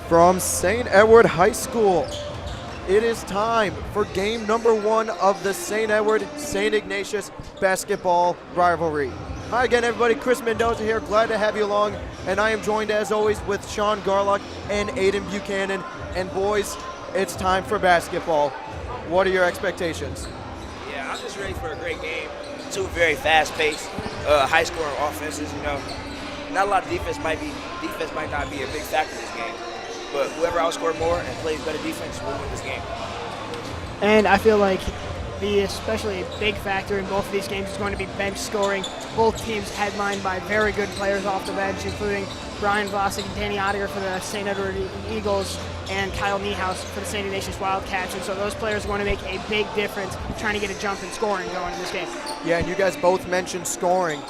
From St. Edward High School, it is time for game number 1 of the St. Edward-St. Ignatius basketball rivalry. Hi again, everybody. Chris Mendoza here. Glad to have you along. And I am joined, as always, with Sean Garlock and Aiden Buchanan. And boys, it's time for basketball. What are your expectations? Yeah, I'm just ready for a great game. Two very fast-paced, high-scoring offenses. You know, not a lot of defense might not be a big factor in this game. But whoever outscores more and plays better defense will win this game. And I feel like especially a big factor in both of these games is going to be bench scoring. Both teams headlined by very good players off the bench, including Brian Vosik and Danny Ottinger for the St. Edward Eagles and Kyle Niehaus for the St. Ignatius Wildcats. And so those players are going to make a big difference trying to get a jump in scoring going in this game. Yeah, and you guys both mentioned scoring.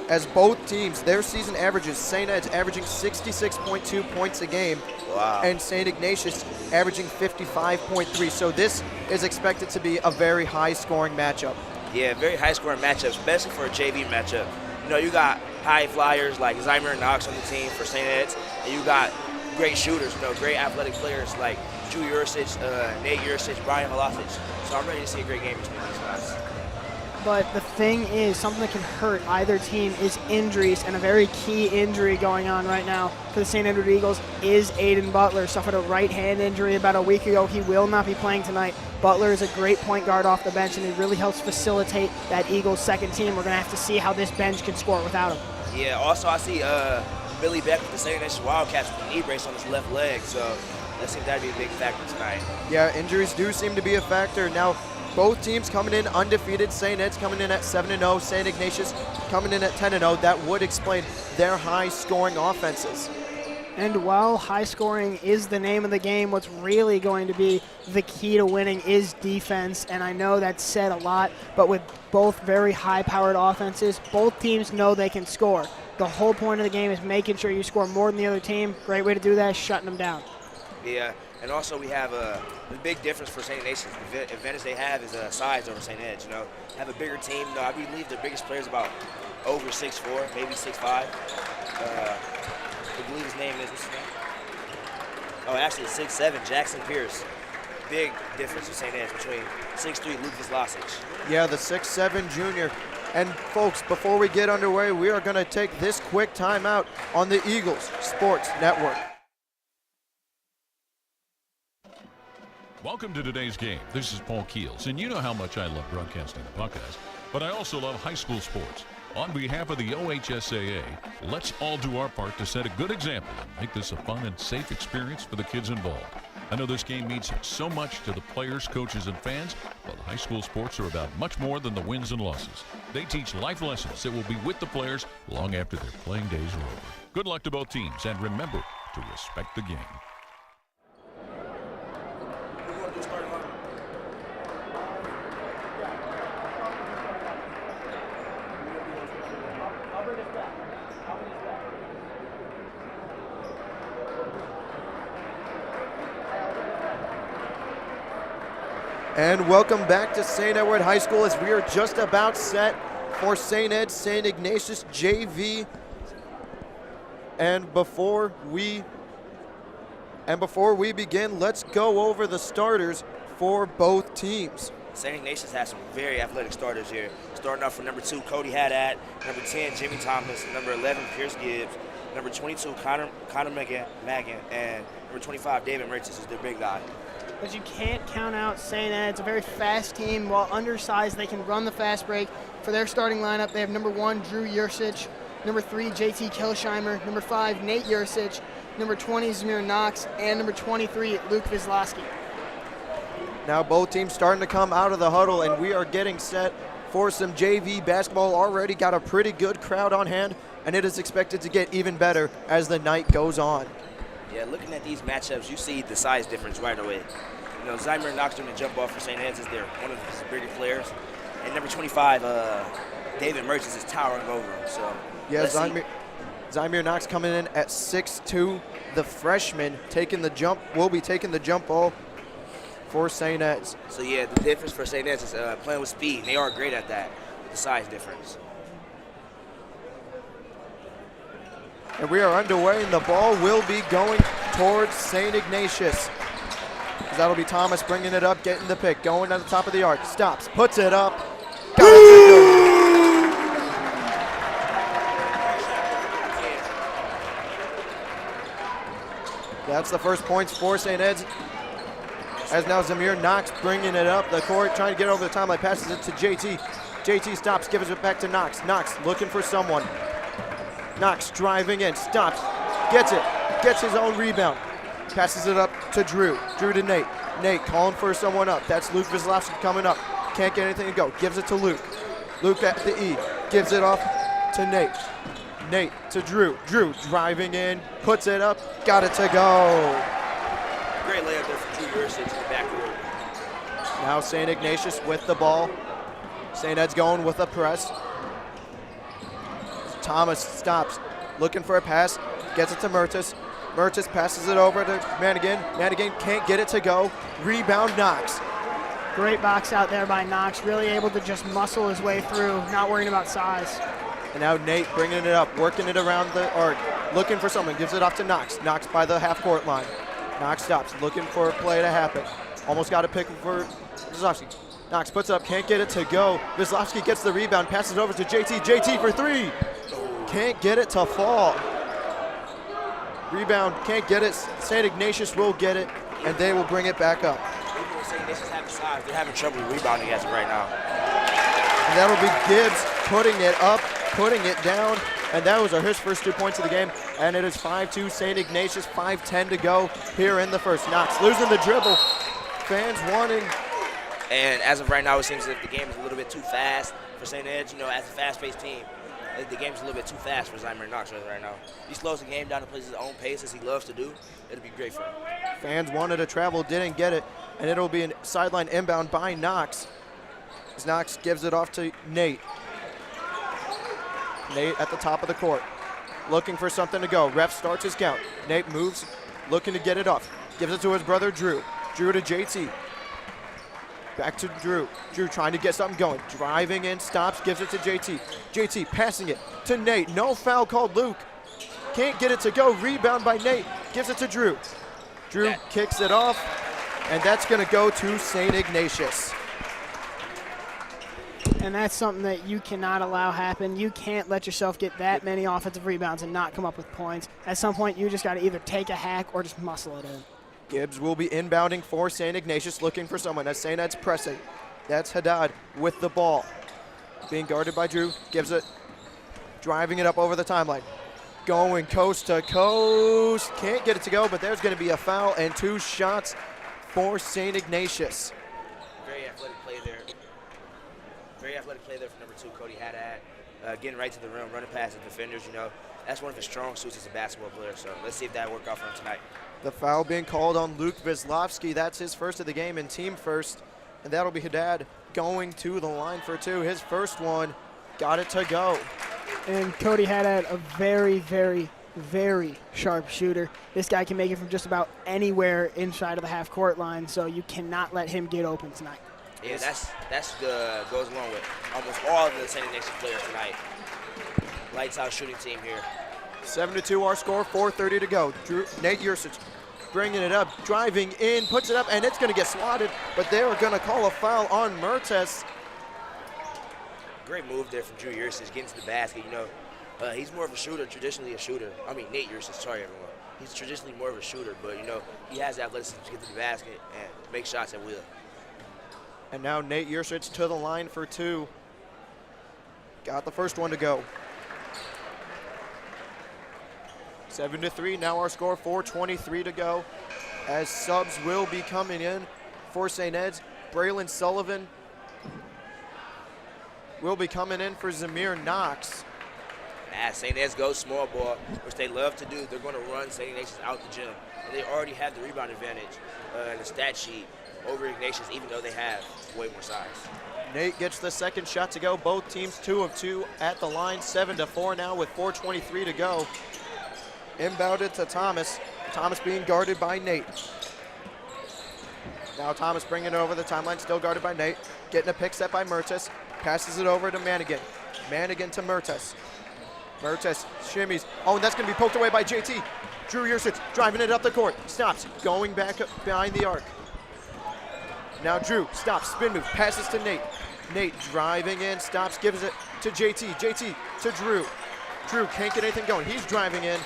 As both teams, their season averages, St. Ed's averaging 66.2 points a game. Wow. And St. Ignatius averaging 55.3. So this is expected to be a very high-scoring matchup. Yeah, very high-scoring matchup, especially for a JV matchup. You know, you got high flyers like Zymer and Knox on the team for St. Ed's, and you got great shooters, you know, great athletic players like Drew Ursic, Nate Ursic, Brian Velocic. So I'm ready to see a great game between these guys. But the thing is, something that can hurt either team is injuries, and a very key injury going on right now for the St. Edward Eagles is Aiden Butler. Suffered a right hand injury about a week ago. He will not be playing tonight. Butler is a great point guard off the bench, and he really helps facilitate that Eagles second team. We're going to have to see how this bench can score without him. Yeah, also I see Billy Beck with the St. Ignatius Wildcats with a knee brace on his left leg, so that seems that would be a big factor tonight. Yeah, injuries do seem to be a factor. Now, both teams coming in undefeated. St. Ed's coming in at 7-0. St. Ignatius coming in at 10-0. That would explain their high-scoring offenses. And while high scoring is the name of the game, what's really going to be the key to winning is defense. And I know that's said a lot, but with both very high-powered offenses, both teams know they can score. The whole point of the game is making sure you score more than the other team. Great way to do that is shutting them down. Yeah, and also we have the big difference for St. Ignatius. The advantage they have is size over St. Ed's. Have a bigger team. I believe the biggest player is about over 6'4", maybe 6'5". I believe his name is, what's his name? Oh, actually 6'7", Jackson Pierce. Big difference in St. Ed's between 6'3", Luke Vislasic. Yeah, the 6'7" junior. And folks, before we get underway, we are going to take this quick timeout on the Eagles Sports Network. Welcome to today's game. This is Paul Keels, and you know how much I love broadcasting the Buckeyes, but I also love high school sports. On behalf of the OHSAA, let's all do our part to set a good example and make this a fun and safe experience for the kids involved. I know this game means so much to the players, coaches, and fans, but high school sports are about much more than the wins and losses. They teach life lessons that will be with the players long after their playing days are over. Good luck to both teams, and remember to respect the game. And welcome back to St. Edward High School as we are just about set for St. Ignatius JV. And before we begin, let's go over the starters for both teams. St. Ignatius has some very athletic starters here. Starting off for number 2, Cody Haddad, number 10, Jimmy Thomas, number 11, Pierce Gibbs, number 22, Connor Magan, and number 25, David Merchants is their big guy. But you can't count out St. Ed. It's a very fast team. While undersized, they can run the fast break. For their starting lineup, they have number 1, Drew Yursich, number 3, JT Kilsheimer, number 5, Nate Yursich, number 20, Zamir Knox, and number 23, Luke Vislasic. Now both teams starting to come out of the huddle, and we are getting set for some JV basketball. Already got a pretty good crowd on hand, and it is expected to get even better as the night goes on. Yeah, looking at these matchups, you see the size difference right away. Zymer Knox doing the jump off for St. Ed's is one of his bigger players. And number 25, David Merchants is towering over him. So yeah, Zymer Knox coming in at 6'2", the freshman will be taking the jump ball for St. Ed's. So yeah, the difference for St. Ed's is playing with speed. They are great at that, the size difference. And we are underway, and the ball will be going towards St. Ignatius. That'll be Thomas bringing it up, getting the pick, going to the top of the arc, stops, puts it up, got it to go. That's the first points for St. Ed's. As now Zamir Knox bringing it up the court, trying to get over the timeline, passes it to JT. JT stops, gives it back to Knox. Knox looking for someone. Knox driving in, stops, gets it, gets his own rebound. Passes it up to Drew. Drew to Nate. Nate calling for someone up. That's Luke Vislasic coming up. Can't get anything to go. Gives it to Luke. Luke at the E. Gives it off to Nate. Nate to Drew. Drew driving in. Puts it up. Got it to go. Great layup there for Drew Yursich in the backcourt. Now St. Ignatius with the ball. St. Ed's going with a press. Thomas stops. Looking for a pass. Gets it to Mertis. Mertis passes it over to Manigan. Manigan can't get it to go. Rebound Knox. Great box out there by Knox. Really able to just muscle his way through, not worrying about size. And now Nate bringing it up, working it around the arc, looking for someone, gives it off to Knox. Knox by the half-court line. Knox stops, looking for a play to happen. Almost got a pick for Vislasic. Knox puts it up, can't get it to go. Vislasic gets the rebound, passes over to JT. JT for 3. Can't get it to fall. Rebound, can't get it. St. Ignatius will get it, and they will bring it back up. Even though St. Ignatius have the size, they're having trouble rebounding as of right now. And that'll be Gibbs putting it up, putting it down, and that was his first 2 points of the game. And it is 5-2 St. Ignatius, 5:10 to go here in the first. Knox losing the dribble. Fans wanting. And as of right now, it seems as if the game is a little bit too fast for St. Ed's. As a fast-paced team, The game's a little bit too fast for Zymer Knox right now. He slows the game down and plays his own pace as he loves to do. It'll be great for him. Fans wanted to travel, didn't get it, and it'll be a sideline inbound by Knox. As Knox gives it off to Nate. Nate at the top of the court, looking for something to go. Ref starts his count. Nate moves, looking to get it off. Gives it to his brother, Drew. Drew to JT. Back to Drew. Drew trying to get something going. Driving in, stops, gives it to JT. JT passing it to Nate. No foul called, Luke. Can't get it to go. Rebound by Nate. Gives it to Drew. Drew kicks it off, and that's going to go to St. Ignatius. And that's something that you cannot allow happen. You can't let yourself get that many offensive rebounds and not come up with points. At some point, you just got to either take a hack or just muscle it in. Gibbs will be inbounding for St. Ignatius, looking for someone as St. Ed's pressing. That's Haddad with the ball. Being guarded by Drew, gives it, driving it up over the timeline. Going coast to coast. Can't get it to go, but there's going to be a foul and 2 shots for St. Ignatius. Very athletic play there. Very athletic play there for number 2, Cody Haddad. Getting right to the rim, running past the defenders, you know. That's one of his strong suits as a basketball player, so let's see if that works out for him tonight. The foul being called on Luke Wisławski. That's his first of the game and team first. And that'll be Haddad going to the line for 2. His first one, got it to go. And Cody Haddad, a very, very, very sharp shooter. This guy can make it from just about anywhere inside of the half-court line, so you cannot let him get open tonight. Yeah, that's goes along with almost all of the St. Ignatius players tonight. Lights out shooting team here. 7-2 our score, 4:30 to go. Nate Yursich bringing it up, driving in, puts it up, and it's going to get swatted, but they are going to call a foul on Mertes. Great move there from Drew Yursich, getting to the basket. You know, he's more of a shooter, traditionally a shooter. I mean, Nate Yursich, sorry everyone. He's traditionally more of a shooter, but you know, he has the athleticism to get to the basket and make shots at will. And now Nate Yursich to the line for 2. Got the first one to go. 7-3, now our score, 4:23 to go. As subs will be coming in for St. Ed's. Braylon Sullivan will be coming in for Zamir Knox. As St. Ed's goes small ball, which they love to do, they're going to run St. Ignatius out the gym. And they already have the rebound advantage in the stat sheet over Ignatius, even though they have way more size. Nate gets the second shot to go. Both teams 2 of 2 at the line. 7-4 now with 4:23 to go. Inbounded to Thomas. Thomas being guarded by Nate. Now Thomas bringing it over the timeline, still guarded by Nate. Getting a pick set by Mertes. Passes it over to Manigan. Manigan to Mertes. Mertes shimmies. Oh, and that's going to be poked away by JT. Drew Yursich driving it up the court. Stops. Going back up behind the arc. Now Drew stops. Spin move. Passes to Nate. Nate driving in. Stops. Gives it to JT. JT to Drew. Drew can't get anything going. He's driving in.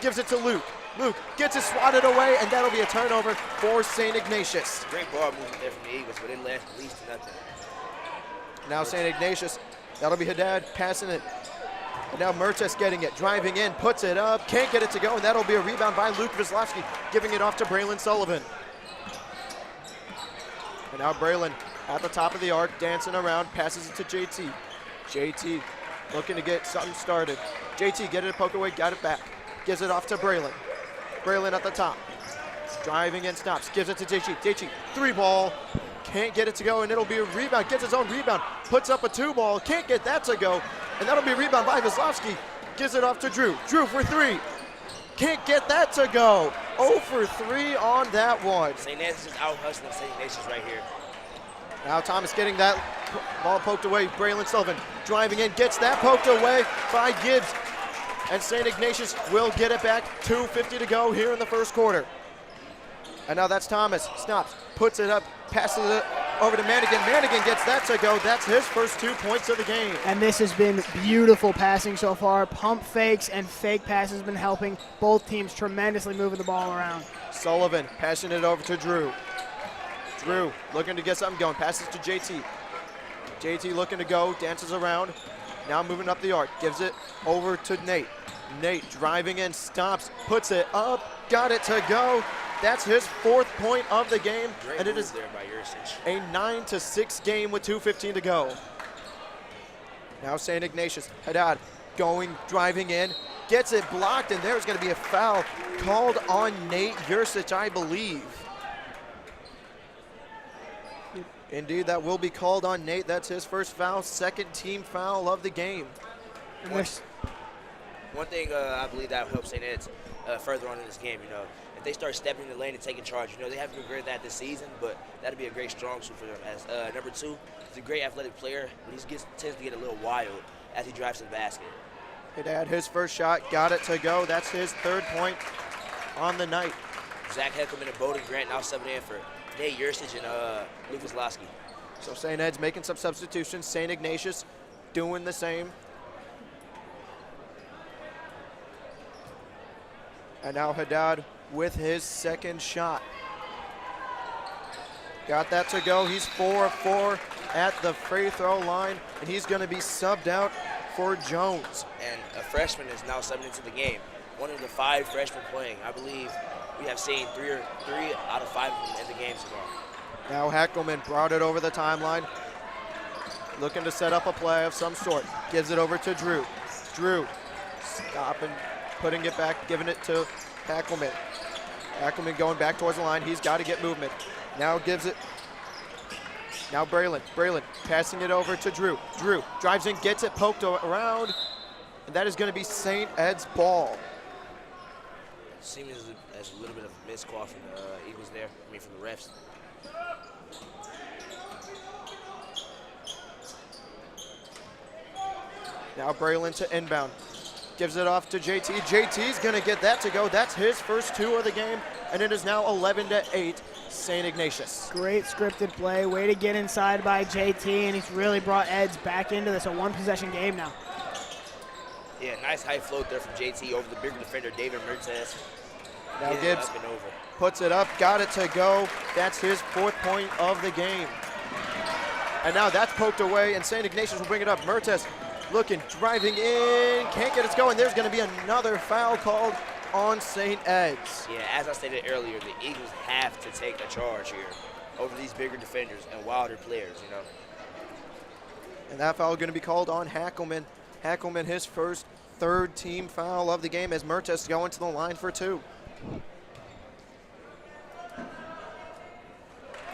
Gives it to Luke. Luke gets it swatted away, and that'll be a turnover for St. Ignatius. Great ball movement there from the Eagles, but it led at least to nothing. Now St. Ignatius, that'll be Haddad passing it. And now Mertes getting it, driving in, puts it up, can't get it to go, and that'll be a rebound by Luke Wisławski, giving it off to Braylon Sullivan. And now Braylon at the top of the arc, dancing around, passes it to JT. JT looking to get something started. JT get it, poke away, got it back. Gives it off to Braylon. Braylon at the top. Driving in, stops. Gives it to JT. JT, 3-ball. Can't get it to go, and it'll be a rebound. Gets his own rebound. Puts up a 2-ball. Can't get that to go, and that'll be a rebound by Wisławski. Gives it off to Drew. Drew for 3. Can't get that to go. 0 for 3 on that one. St. Ed's is out hustling St. Ignatius right here. Now Thomas getting that ball poked away. Braylon Sullivan driving in. Gets that poked away by Gibbs. And St. Ignatius will get it back. 2:50 to go here in the first quarter. And now that's Thomas. Stops, puts it up, passes it over to Manigan. Manigan gets that to go. That's his first 2 points of the game. And this has been beautiful passing so far. Pump fakes and fake passes have been helping both teams tremendously moving the ball around. Sullivan passing it over to Drew. Drew looking to get something going. Passes to JT. JT looking to go, dances around. Now moving up the arc, gives it over to Nate. Nate driving in, stops, puts it up, got it to go. That's his 4th point of the game, Great and it is there by Yursich. a 9-6 game with 2:15 to go. Now St. Ignatius, Haddad driving in, gets it blocked, and there's going to be a foul called on Nate Yursich, I believe. Indeed, that will be called on Nate. That's his first foul, second team foul of the game. One thing I believe that helps St. Ed's further on in this game, if they start stepping in the lane and taking charge, they haven't been great at that this season, but that'd be a great strong suit for them. As number 2, he's a great athletic player, but he tends to get a little wild as he drives to the basket. Haddad, his first shot, got it to go. That's his 3rd point on the night. Zach Heckelman and Bowden Grant now subbing in for Nate Yursich and Lucas Lasky. So St. Ed's making some substitutions. St. Ignatius doing the same. And now Haddad with his second shot. Got that to go. He's 4 of 4 at the free throw line, and he's going to be subbed out for Jones. And a freshman is now subbing into the game. One of the 5 freshmen playing. I believe we have seen 3 out of 5 of them in the game tomorrow. Now Heckelman brought it over the timeline, looking to set up a play of some sort. Gives it over to Drew. Drew stopping, putting it back, giving it to Heckelman. Heckelman going back towards the line. He's got to get movement. Now gives it. Now Braylon. Braylon passing it over to Drew. Drew drives in, gets it poked around, and that is going to be St. Ed's ball. Seems as a little bit of a missed call from the Eagles there. From the refs. Now Braylon to inbound. Gives it off to JT. JT's going to get that to go. That's his first 2 of the game, and it is now 11-8, St. Ignatius. Great scripted play. Way to get inside by JT, and he's really brought Eds back into this, a 1-possession game now. Yeah, nice high float there from JT over the bigger defender, David Mertes. Now Gibbs puts it up, got it to go. That's his 4th point of the game. And now that's poked away, and St. Ignatius will bring it up. Mertes looking, driving in, can't get it going. There's going to be another foul called on St. Ed's. Yeah, as I stated earlier, the Eagles have to take a charge here over these bigger defenders and wilder players, And that foul is going to be called on Heckelman. Heckelman, his first 3rd team foul of the game as Mertes going to the line for 2.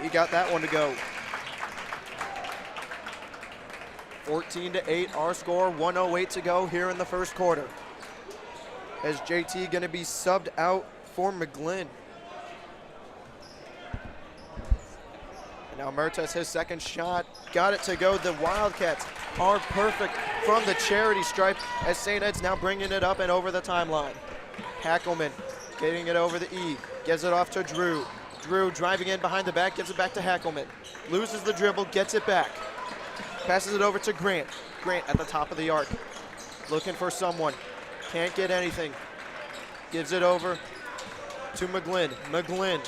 He got that one to go. 14-8 our score, 1:08 to go here in the first quarter. As JT going to be subbed out for McGlynn. And now Mertes, his second shot, got it to go. The Wildcats are perfect from the charity stripe as St. Ed's now bringing it up and over the timeline. Heckelman getting it over the E, gives it off to Drew. Drew driving in behind the back, gives it back to Heckelman. Loses the dribble, gets it back. Passes it over to Grant. Grant at the top of the arc. Looking for someone. Can't get anything. Gives it over to McGlynn. McGlynn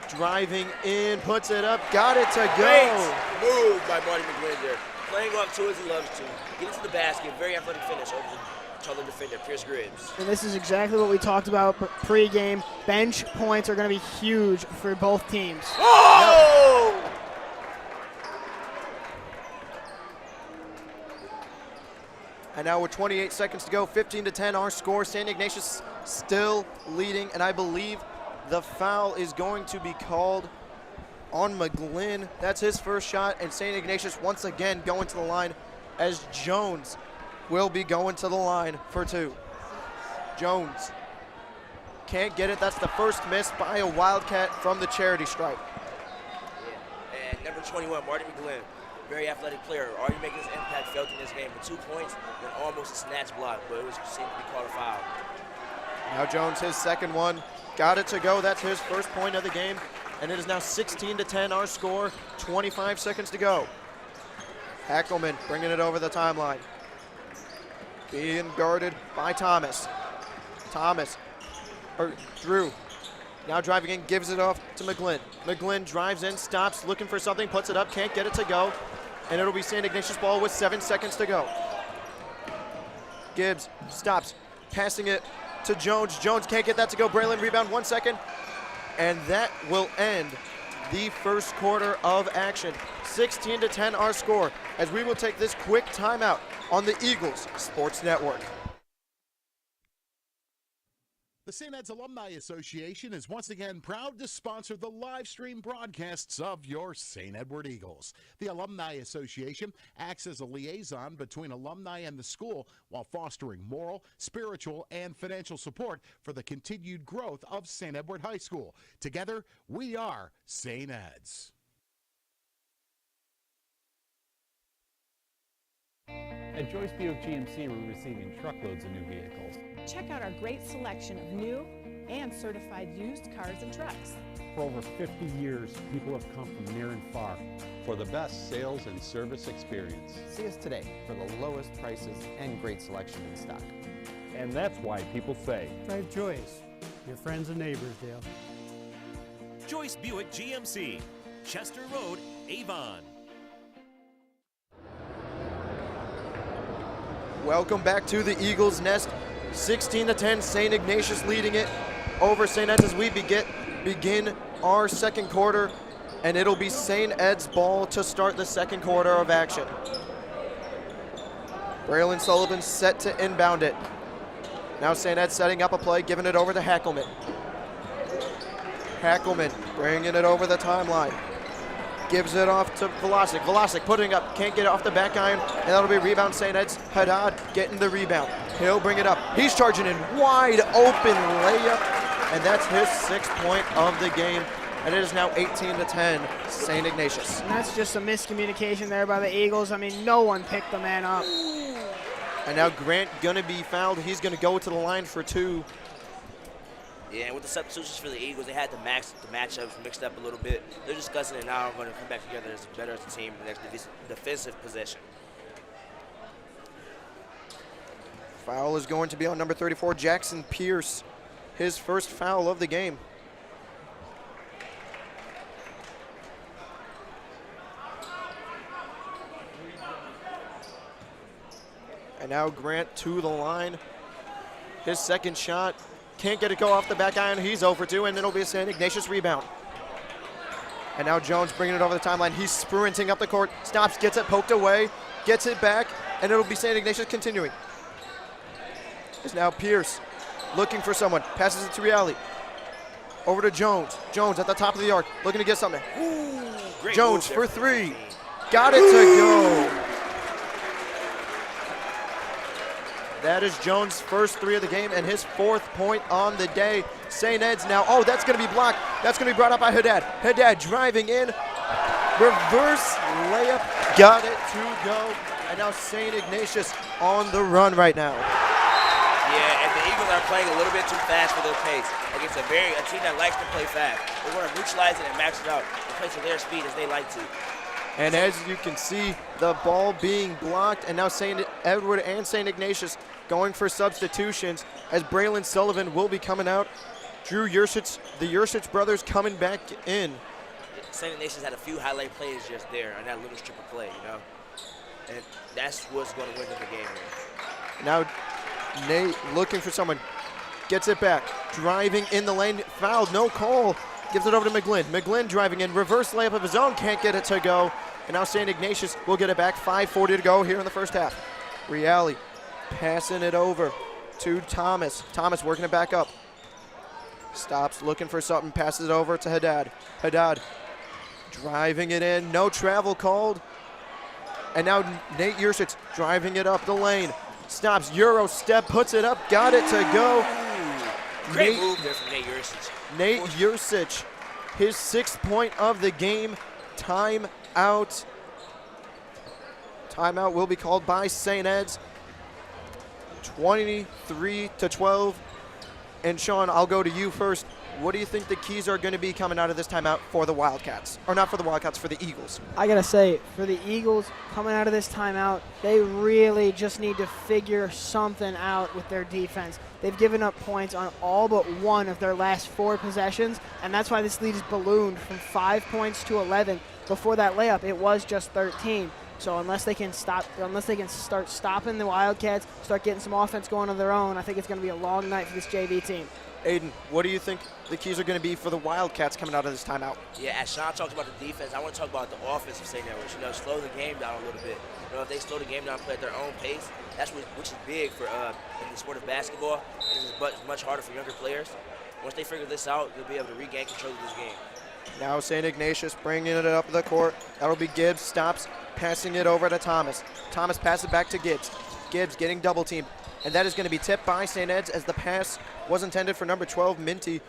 driving in, puts it up, got it to go. Great move by Marty McGlynn there. Playing off 2 as he loves to. Get into the basket, very athletic finish over the taller defender, Pierce Gribbs. And this is exactly what we talked about pre-game. Bench points are going to be huge for both teams. Oh! Yep. And now with 28 seconds to go, 15-10 our score. St. Ignatius still leading, and I believe the foul is going to be called on McGlynn. That's his first shot, and St. Ignatius once again going to the line as Jones will be going to the line for 2. Jones can't get it. That's the first miss by a Wildcat from the charity stripe. Yeah. And number 21, Marty McGlynn. Very athletic player, already making his impact felt in this game with 2 points and almost a snatch block, but it was seemed to be called a foul. Now Jones, his second one, got it to go. That's his first point of the game, and it is now 16-10 our score, 25 seconds to go. Heckelman bringing it over the timeline. Being guarded by Thomas. Drew. Now driving in, gives it off to McGlynn. McGlynn drives in, stops, looking for something, puts it up, can't get it to go. And it'll be St. Ignatius ball with 7 seconds to go. Gibbs stops, passing it to Jones. Jones can't get that to go. Braylon rebound, 1 second. And that will end the first quarter of action. 16-10 our score, as we will take this quick timeout on the Eagles Sports Network. The St. Ed's Alumni Association is once again proud to sponsor the live stream broadcasts of your St. Edward Eagles. The Alumni Association acts as a liaison between alumni and the school while fostering moral, spiritual, and financial support for the continued growth of St. Edward High School. Together, we are St. Ed's. At Joyce Buick GMC, we're receiving truckloads of new vehicles. Check out our great selection of new and certified used cars and trucks. For over 50 years, people have come from near and far. For the best sales and service experience. See us today for the lowest prices and great selection in stock. And that's why people say, drive Joyce, your friends and neighbors, Dale. Joyce Buick GMC, Chester Road, Avon. Welcome back to the Eagles Nest. 16-10, St. Ignatius leading it over St. Ed's as we begin our second quarter, and it'll be St. Ed's ball to start the second quarter of action. Braylon Sullivan set to inbound it. Now St. Ed's setting up a play, giving it over to Hackelman. Hackelman bringing it over the timeline. Gives it off to Velocic. Velocic putting up, can't get it off the back iron, and that'll be a rebound St. Ed's. Haddad getting the rebound. He'll bring it up. He's charging in, wide open layup, and that's his 6th point of the game. And it is now 18-10, St. Ignatius. And that's just a miscommunication there by the Eagles. I mean, no one picked the man up. And now Grant gonna be fouled. He's gonna go to the line for 2. Yeah, and with the substitutions for the Eagles, they had the matchups mixed up a little bit. They're discussing it now. I'm going to come back together as better as a team in the next defensive possession. Foul is going to be on number 34, Jackson Pierce. His first foul of the game. And now Grant to the line. His second shot. Can't get it go off the back iron. He's over 2, and it'll be a St. Ignatius rebound. And now Jones bringing it over the timeline. He's sprinting up the court. Stops, gets it poked away, gets it back, and it'll be St. Ignatius continuing. It's now Pierce looking for someone. Passes it to Reale. Over to Jones. Jones at the top of the arc, looking to get something. Ooh, Jones for 3. Got it to go. That is Jones' first 3 of the game and his 4th point on the day. St. Ed's now, oh, that's going to be blocked. That's going to be brought up by Haddad. Haddad driving in. Reverse layup. Got it to go. And now St. Ignatius on the run right now. Yeah, and the Eagles are playing a little bit too fast for their pace against a team that likes to play fast. They're going to neutralize it and max it out and play to their speed as they like to. And as you can see, the ball being blocked, and now St. Edward and St. Ignatius going for substitutions as Braylon Sullivan will be coming out. Drew Yursich, the Yursich brothers coming back in. St. Ignatius had a few highlight plays just there on that little strip of play, you know. And that's what's going to win them the game. Now Nate looking for someone. Gets it back. Driving in the lane. Fouled. No call. Gives it over to McGlynn. McGlynn driving in. Reverse layup of his own. Can't get it to go. And now St. Ignatius will get it back. 5:40 to go here in the first half. Reale passing it over to Thomas. Thomas working it back up. Stops looking for something. Passes it over to Haddad. Haddad driving it in. No travel called. And now Nate Yursich driving it up the lane. Stops. Euro step. Puts it up. Got it to go. Great move there from Nate Yursich. Nate Yursich, his 6th point of the game. Timeout. Timeout will be called by St. Ed's. 23-12. And Sean, I'll go to you first. What do you think the keys are going to be coming out of this timeout for the Wildcats? Or not for the Wildcats, for the Eagles. I got to say, for the Eagles coming out of this timeout, they really just need to figure something out with their defense. They've given up points on all but one of their last 4 possessions, and that's why this lead is ballooned from 5 points to 11. Before that layup, it was just 13. So unless they can start stopping the Wildcats, start getting some offense going of their own, I think it's going to be a long night for this JV team. Aiden, what do you think the keys are going to be for the Wildcats coming out of this timeout? Yeah, as Sean talked about the defense, I want to talk about the offense of St. Edwards. Slow the game down a little bit. If they slow the game down and play at their own pace, which is big for in the sport of basketball. It's much harder for younger players. Once they figure this out, they'll be able to regain control of this game. Now St. Ignatius bringing it up the court. That'll be Gibbs, stops, passing it over to Thomas. Thomas passes it back to Gibbs. Gibbs getting double teamed. And that is going to be tipped by St. Ed's as the pass was intended for number 12, Minty.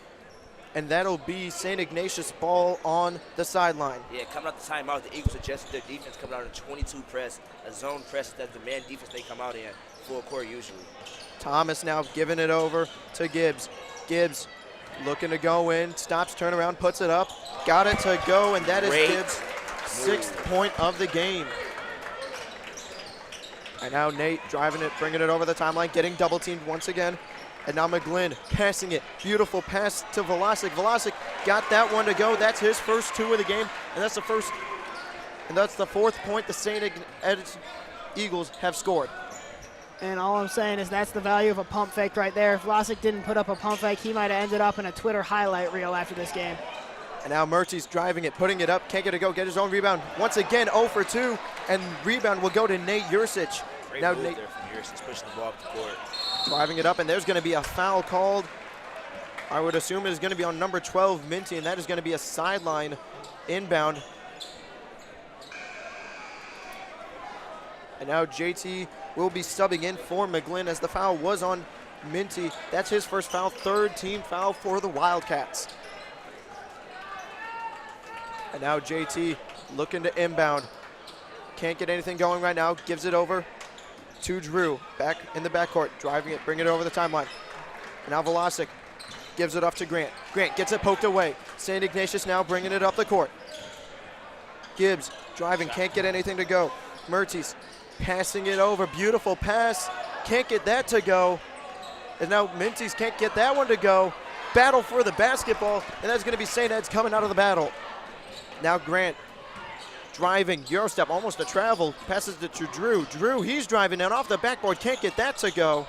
And that'll be St. Ignatius ball on the sideline. Yeah, coming out the timeout, the Eagles adjusted their defense coming out in 22 press, a zone press that's the man defense they come out in, full court usually. Thomas now giving it over to Gibbs. Gibbs looking to go in, stops, turn around, puts it up, got it to go, and that is Gibbs' 6th point of the game. And now Nate driving it, bringing it over the timeline, getting double teamed once again. And now McGlynn passing it. Beautiful pass to Velasic. Velasic got that one to go. That's his first 2 of the game. And that's the 4th point the St. Ed's Eagles have scored. And all I'm saying is that's the value of a pump fake right there. If Velasic didn't put up a pump fake, he might have ended up in a Twitter highlight reel after this game. And now Murty's driving it, putting it up, can't get it to go, get his own rebound. Once again, 0 for 2, and rebound will go to Nate Yursic. Great now move Nate there from Yursic, pushing the ball up the court. Driving it up, and there's going to be a foul called. I would assume it is going to be on number 12, Minty, and that is going to be a sideline inbound. And now JT will be subbing in for McGlynn as the foul was on Minty. That's his first foul, 3rd team foul for the Wildcats. And now JT looking to inbound. Can't get anything going right now. Gives it over to Drew. Back in the backcourt. Driving it, bringing it over the timeline. And now Velasic gives it off to Grant. Grant gets it poked away. St. Ignatius now bringing it up the court. Gibbs driving, can't get anything to go. Mertes passing it over. Beautiful pass. Can't get that to go. And now Minty's can't get that one to go. Battle for the basketball. And that's going to be St. Ed's coming out of the battle. Now Grant driving, Eurostep, almost a travel, passes it to Drew. Drew, he's driving and off the backboard, can't get that to go.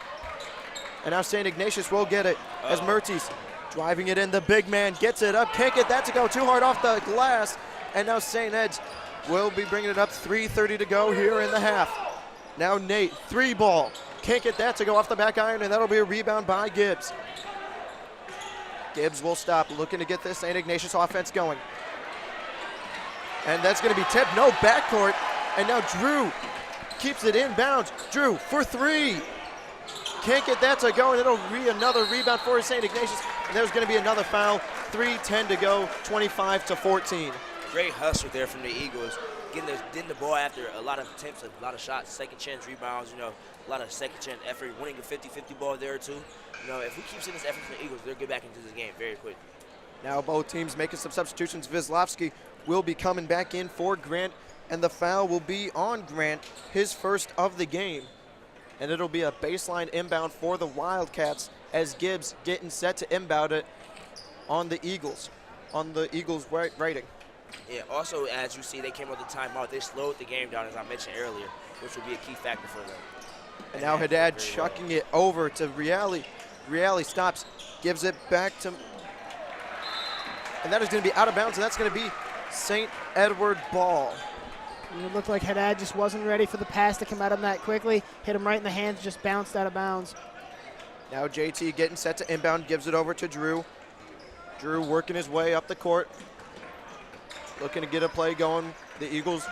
And now St. Ignatius will get it as Mertes driving it in. The big man gets it up, can't get that to go, too hard off the glass. And now St. Ed's will be bringing it up, 3:30 to go here in the half. Now Nate, 3 ball, can't get that to go off the back iron, and that'll be a rebound by Gibbs. Gibbs will stop, looking to get this St. Ignatius offense going. And that's going to be tipped, no backcourt. And now Drew keeps it inbounds. Drew for 3. Can't get that to go, and it'll be another rebound for St. Ignatius. And there's going to be another foul. 3:10 to go, 25-14. Great hustle there from the Eagles, getting the ball after a lot of attempts, a lot of shots, second chance rebounds, a lot of second chance effort, winning a 50-50 ball there too. If we keep seeing this effort from the Eagles, they'll get back into this game very quick. Now both teams making some substitutions. Wislavsky will be coming back in for Grant, and the foul will be on Grant, his first of the game. And it'll be a baseline inbound for the Wildcats as Gibbs getting set to inbound it on the Eagles rating. Yeah, also as you see, they came out the timeout. They slowed the game down, as I mentioned earlier, which will be a key factor for them. And now Haddad chucking it over to Reale. Reale stops, gives it back to, and that is going to be out of bounds, and that's going to be St. Edward ball. And it looked like Haddad just wasn't ready for the pass to come out of him that quickly. Hit him right in the hands, just bounced out of bounds. Now JT getting set to inbound, gives it over to Drew. Drew working his way up the court, looking to get a play going. The Eagles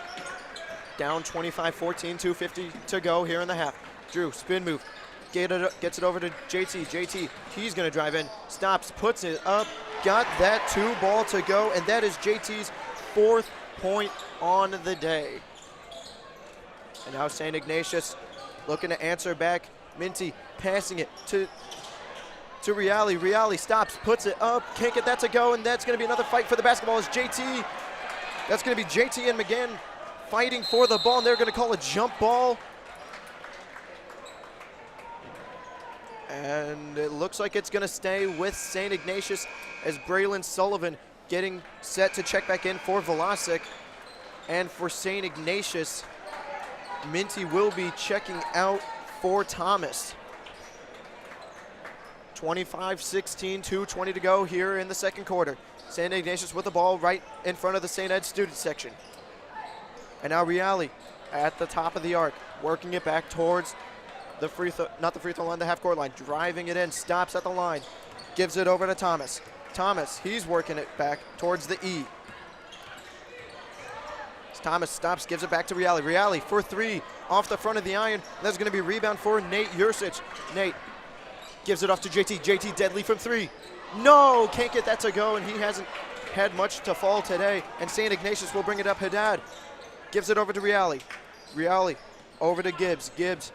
down 25-14, 2:50 to go here in the half. Drew, spin move, gets it over to JT. JT, he's going to drive in, stops, puts it up, got that 2 ball to go, and that is JT's 4th point on the day. And now St. Ignatius looking to answer back. Minty passing it to Reale. Reale stops, puts it up, can't get that to go, and that's going to be another fight for the basketball as JT. That's going to be JT and McGinn fighting for the ball, and they're going to call a jump ball. And it looks like it's going to stay with St. Ignatius as Braylon Sullivan getting set to check back in for Velasic. And for St. Ignatius, Minty will be checking out for Thomas. 25-16, 2:20 to go here in the second quarter. St. Ignatius with the ball right in front of the St. Ed student section. And now Reale at the top of the arc, working it back towards the free throw, not the free throw line, the half court line, driving it in, stops at the line, gives it over to Thomas. Thomas, he's working it back towards the E. Thomas stops, gives it back to Reale. Reale for three off the front of the iron. That's going to be a rebound for Nate Yursic. Nate gives it off to JT. JT deadly from three. No, can't get that to go, and he hasn't had much to fall today. And St. Ignatius will bring it up. Haddad gives it over to Reale. Reale over to Gibbs. Gibbs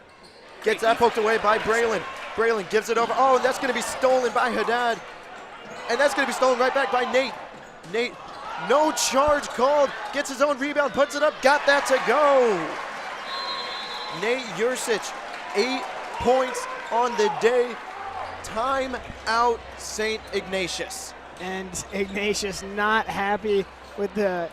gets that poked away by Braylon. Braylon gives it over. Oh, and that's going to be stolen by Haddad. And that's going to be stolen right back by Nate. Nate, no charge called. Gets his own rebound, puts it up, got that to go. Nate Yursic, 8 points on the day. Time out, St. Ignatius. And Ignatius not happy with the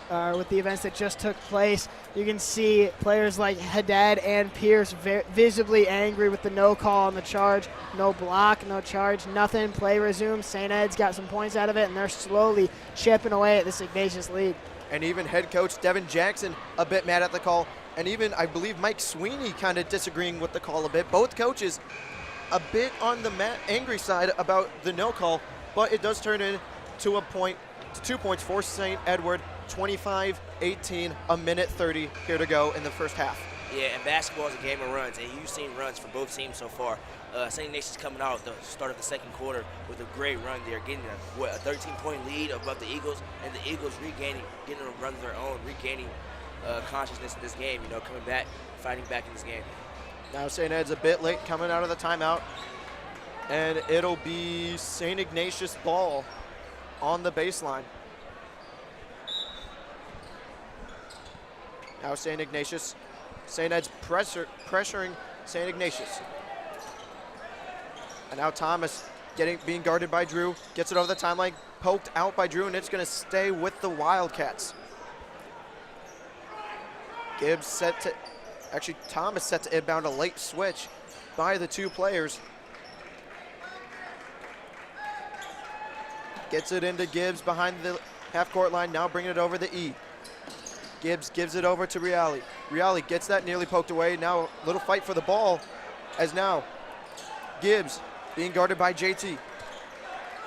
events that just took place. You can see players like Haddad and Pierce visibly angry with the no call on the charge. No block, no charge, nothing. Play resumes. St. Ed's got some points out of it, and they're slowly chipping away at this Ignatius lead. And even head coach Devin Jackson a bit mad at the call. And even, I believe, Mike Sweeney kind of disagreeing with the call a bit. Both coaches a bit on the angry side about the no call, but it does turn into a point, to 2 points for St. Edward. 25-18, a minute 30 here to go in the first half. Yeah, and basketball is a game of runs, and you've seen runs from both teams so far. St. Ignatius coming out at the start of the second quarter with a great run there, getting a 13-point lead above the Eagles, and the Eagles getting a run of their own, regaining consciousness in this game, coming back, fighting back in this game. Now St. Ed's a bit late coming out of the timeout, and it'll be St. Ignatius ball on the baseline. Now St. Ignatius, St. Ed's pressuring St. Ignatius. And now Thomas being guarded by Drew, gets it over the timeline, poked out by Drew, and it's going to stay with the Wildcats. Thomas set to inbound, a late switch by the two players. Gets it into Gibbs behind the half-court line, now bringing it over the E. Gibbs gives it over to Reale. Reale gets that nearly poked away. Now a little fight for the ball as now Gibbs being guarded by JT.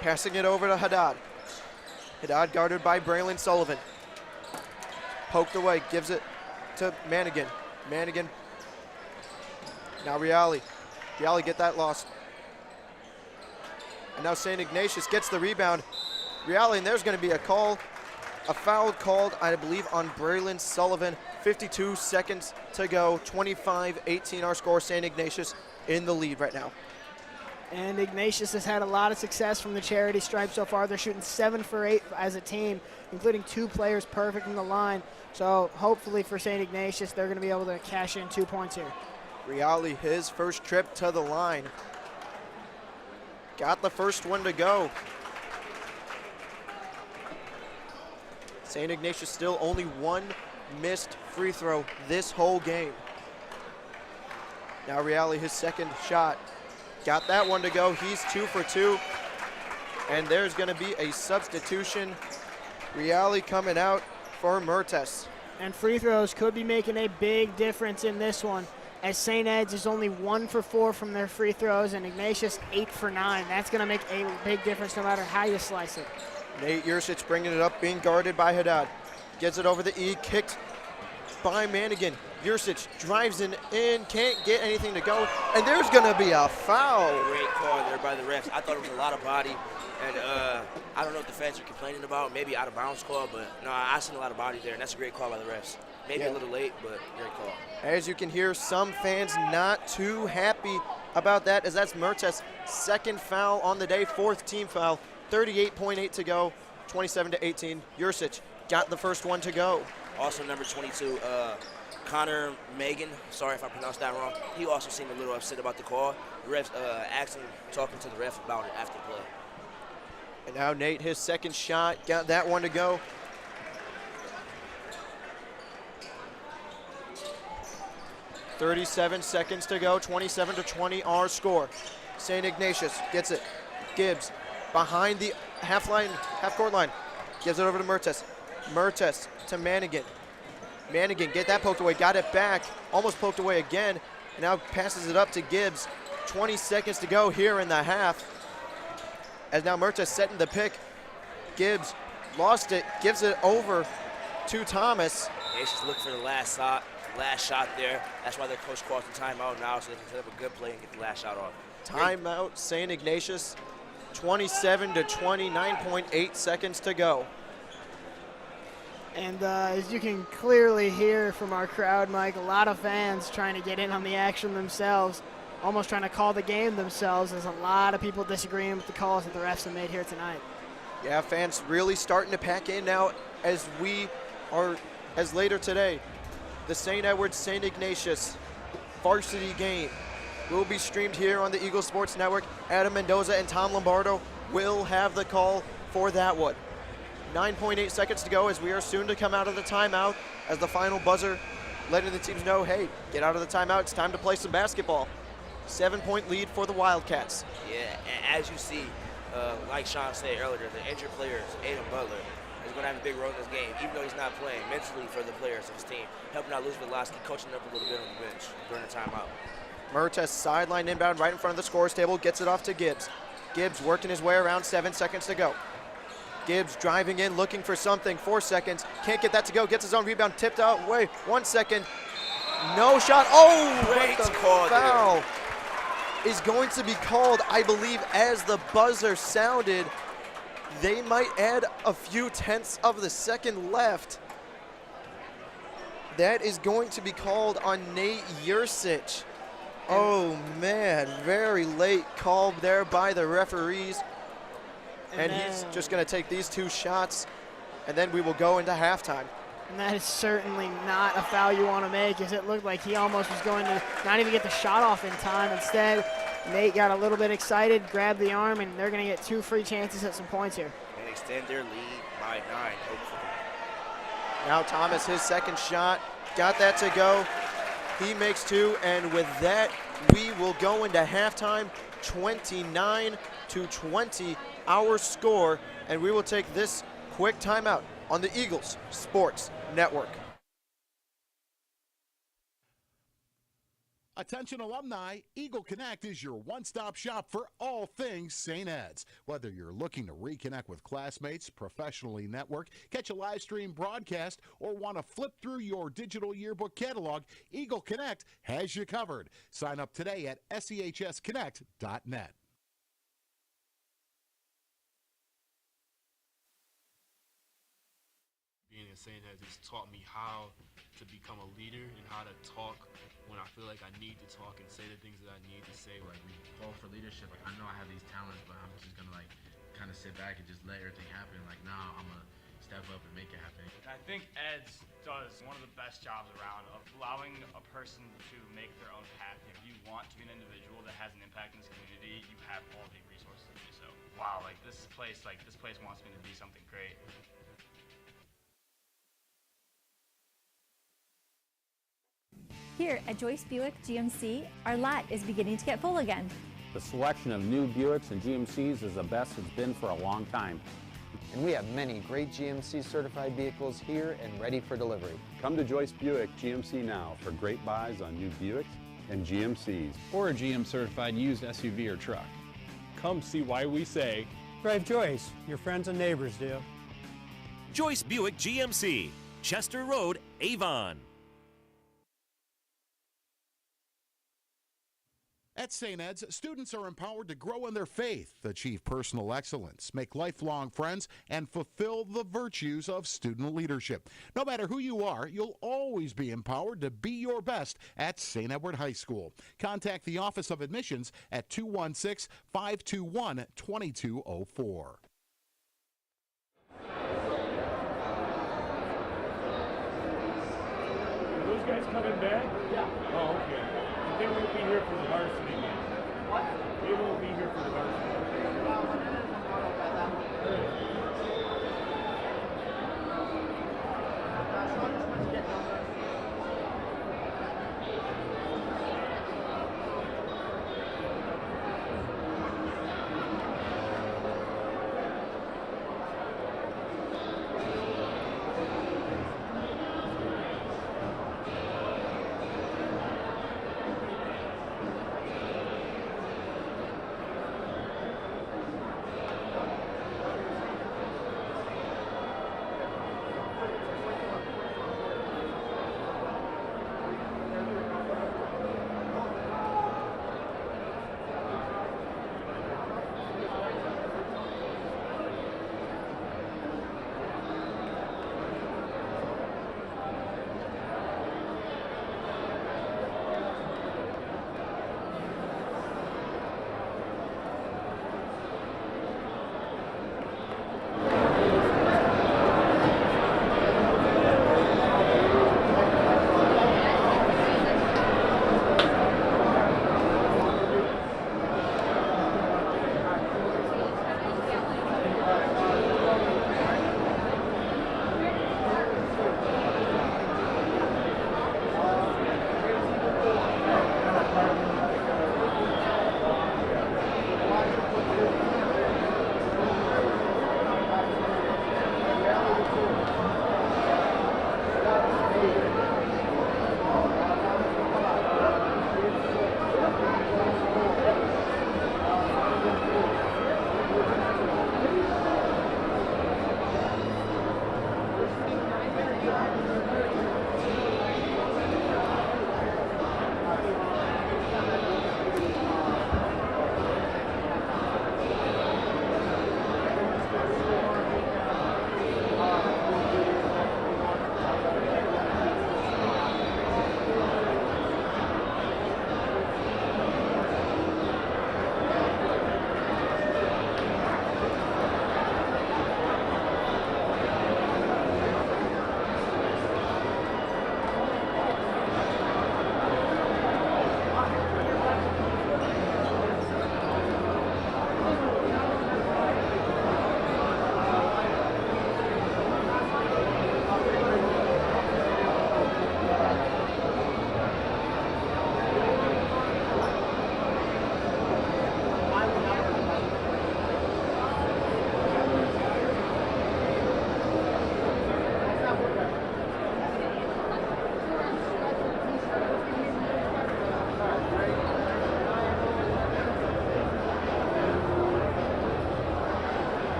Passing it over to Haddad. Haddad guarded by Braylon Sullivan. Poked away, gives it to Manigan. Manigan. Now Reale. Reale get that loss. And now St. Ignatius gets the rebound. Reale, and there's going to be a foul called, I believe, on Braylon Sullivan. 52 seconds to go. 25-18 our score. St. Ignatius in the lead right now. And Ignatius has had a lot of success from the charity stripe so far. They're shooting 7 for 8 as a team, including 2 players perfect from the line. So hopefully for St. Ignatius, they're going to be able to cash in 2 points here. Reale, his first trip to the line. Got the first one to go. St. Ignatius still only 1 missed free throw this whole game. Now Reale, his second shot. Got that one to go. He's 2 for 2. And there's going to be a substitution. Reale coming out for Mertes. And free throws could be making a big difference in this one, as St. Ed's is only 1 for 4 from their free throws, and Ignatius 8 for 9. That's going to make a big difference no matter how you slice it. Nate Yursic bringing it up, being guarded by Haddad. Gets it over the E, kicked by Manigan. Yursic drives in, can't get anything to go, and there's going to be a foul. Great call there by the refs. I thought it was a lot of body, and I don't know what the fans are complaining about, maybe out of bounds call, but no, I seen a lot of body there, and that's a great call by the refs. Maybe a little late, but great call. As you can hear, some fans not too happy about that, as that's Mertes' second foul on the day, 4th team foul. 38.8 to go, 27-18. Yursic got the first one to go. Also number 22, Connor Megan, sorry if I pronounced that wrong. He also seemed a little upset about the call. The refs talking to the ref about it after play. And now Nate, his second shot, got that one to go. .37 seconds to go, 27-20 our score. St. Ignatius gets it. Gibbs behind the half-court line. Gives it over to Mertes. Mertes to Manigan. Manigan, get that poked away. Got it back. Almost poked away again. And now passes it up to Gibbs. 20 seconds to go here in the half. As now Mertes setting the pick. Gibbs lost it. Gives it over to Thomas. Ignatius look for the last shot there. That's why their coach calls the timeout now, so they can set up a good play and get the last shot off. Timeout, St. Ignatius. 27 to 20, 9.8 seconds to go. And as you can clearly hear from our crowd, Mike, a lot of fans trying to get in on the action themselves, almost trying to call the game themselves. There's a lot of people disagreeing with the calls that the refs have made here tonight. Yeah, fans really starting to pack in now as later today, the St. Edward St. Ignatius varsity game will be streamed here on the Eagle Sports Network. Adam Mendoza and Tom Lombardo will have the call for that one. 9.8 seconds to go as we are soon to come out of the timeout as the final buzzer letting the teams know, hey, get out of the timeout, it's time to play some basketball. 7-point lead for the Wildcats. Yeah, and as you see, like Sean said earlier, the injured players, Aiden Butler, is going to have a big role in this game, even though he's not playing mentally for the players of his team, helping out Luz Velosky, coaching up a little bit on the bench during the timeout. Mertes sideline inbound right in front of the scorer's table, gets it off to Gibbs. Gibbs working his way around, 7 seconds to go. Gibbs driving in, looking for something, 4 seconds. Can't get that to go, gets his own rebound, tipped out, way, 1 second. No shot, oh, Great but the call foul is going to be called, I believe, as the buzzer sounded. They might add a few tenths of the second left. That is going to be called on Nate Yursich. Oh man, very late call there by the referees. And he's just going to take these 2 shots, and then we will go into halftime. And that is certainly not a foul you want to make, as it looked like he almost was going to not even get the shot off in time. Instead, Nate got a little bit excited, grabbed the arm, and they're going to get 2 free chances at some points here. And extend their lead by 9, hopefully. Now Thomas, his second shot, got that to go. He makes 2, and with that, we will go into halftime, 29 to 20, our score, and we will take this quick timeout on the Eagles Sports Network. Attention alumni, Eagle Connect is your one-stop shop for all things St. Ed's. Whether you're looking to reconnect with classmates, professionally network, catch a live stream broadcast, or want to flip through your digital yearbook catalog, Eagle Connect has you covered. Sign up today at sehsconnect.net. Being in St. Ed's has taught me how to become a leader and how to talk when I feel like I need to talk and say the things that I need to say. Like, we call for leadership. Like, I know I have these talents, but I'm just gonna like kind of sit back and just let everything happen. Like, now I'm gonna step up and make it happen. I think Ed's does one of the best jobs around of allowing a person to make their own path. If you want to be an individual that has an impact in this community, you have all the resources to do so. Wow, like this place wants me to be something great. Here at Joyce Buick GMC, our lot is beginning to get full again. The selection of new Buicks and GMCs is the best it's been for a long time. And we have many great GMC certified vehicles here and ready for delivery. Come to Joyce Buick GMC now for great buys on new Buicks and GMCs. Or a GM certified used SUV or truck. Come see why we say, drive Joyce, your friends and neighbors do. Joyce Buick GMC, Chester Road, Avon. At St. Ed's, students are empowered to grow in their faith, achieve personal excellence, make lifelong friends, and fulfill the virtues of student leadership. No matter who you are, you'll always be empowered to be your best at St. Edward High School. Contact the Office of Admissions at 216-521-2204. Are those guys coming back? Yeah. Oh, okay. They won't be here for the varsity game. What? They won't be here for the varsity game.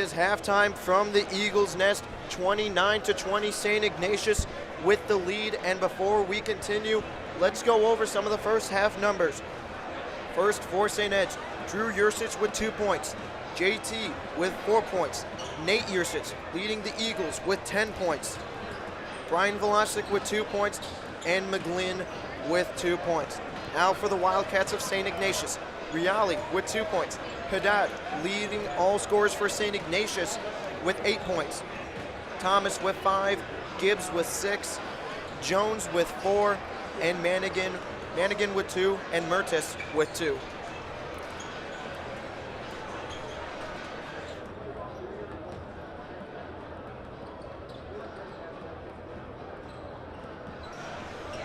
is halftime from the Eagles' Nest, 29-20, St. Ignatius with the lead. And before we continue, let's go over some of the first half numbers. First for St. Ed's, Drew Yursich with 2 points, JT with 4 points, Nate Yursich leading the Eagles with 10 points, Brian Velocic with 2 points, and McGlynn with 2 points. Now for the Wildcats of St. Ignatius, Riali with 2 points, Haddad leading all scorers for St. Ignatius with 8 points, Thomas with 5, Gibbs with 6, Jones with 4, and Manigan with 2, and Mertis with 2.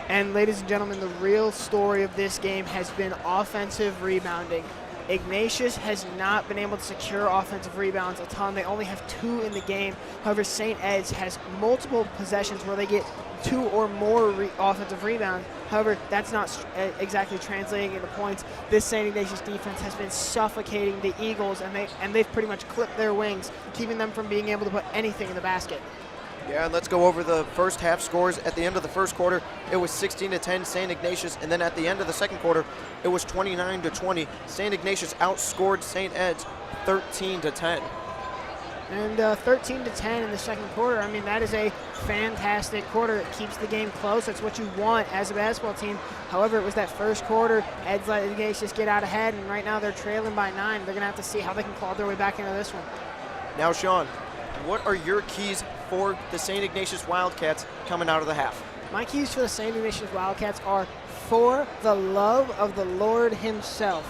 And ladies and gentlemen, the real story of this game has been offensive rebounding. Ignatius has not been able to secure offensive rebounds a ton. They only have 2 in the game. However, St. Ed's has multiple possessions where they get 2 or more offensive rebounds. However, that's not exactly translating into points. This St. Ignatius defense has been suffocating the Eagles, and they've pretty much clipped their wings, keeping them from being able to put anything in the basket. Yeah, and let's go over the first half scores. At the end of the first quarter, it was 16-10 St. Ignatius, and then at the end of the second quarter, it was 29-20. St. Ignatius outscored St. Ed's 13-10. And 13-10 in the second quarter, I mean, that is a fantastic quarter. It keeps the game close. That's what you want as a basketball team. However, it was that first quarter, Ed's let Ignatius get out ahead, and right now they're trailing by 9. They're going to have to see how they can claw their way back into this one. Now, Sean, what are your keys for the St. Ignatius Wildcats coming out of the half? My keys for the St. Ignatius Wildcats are, for the love of the Lord himself,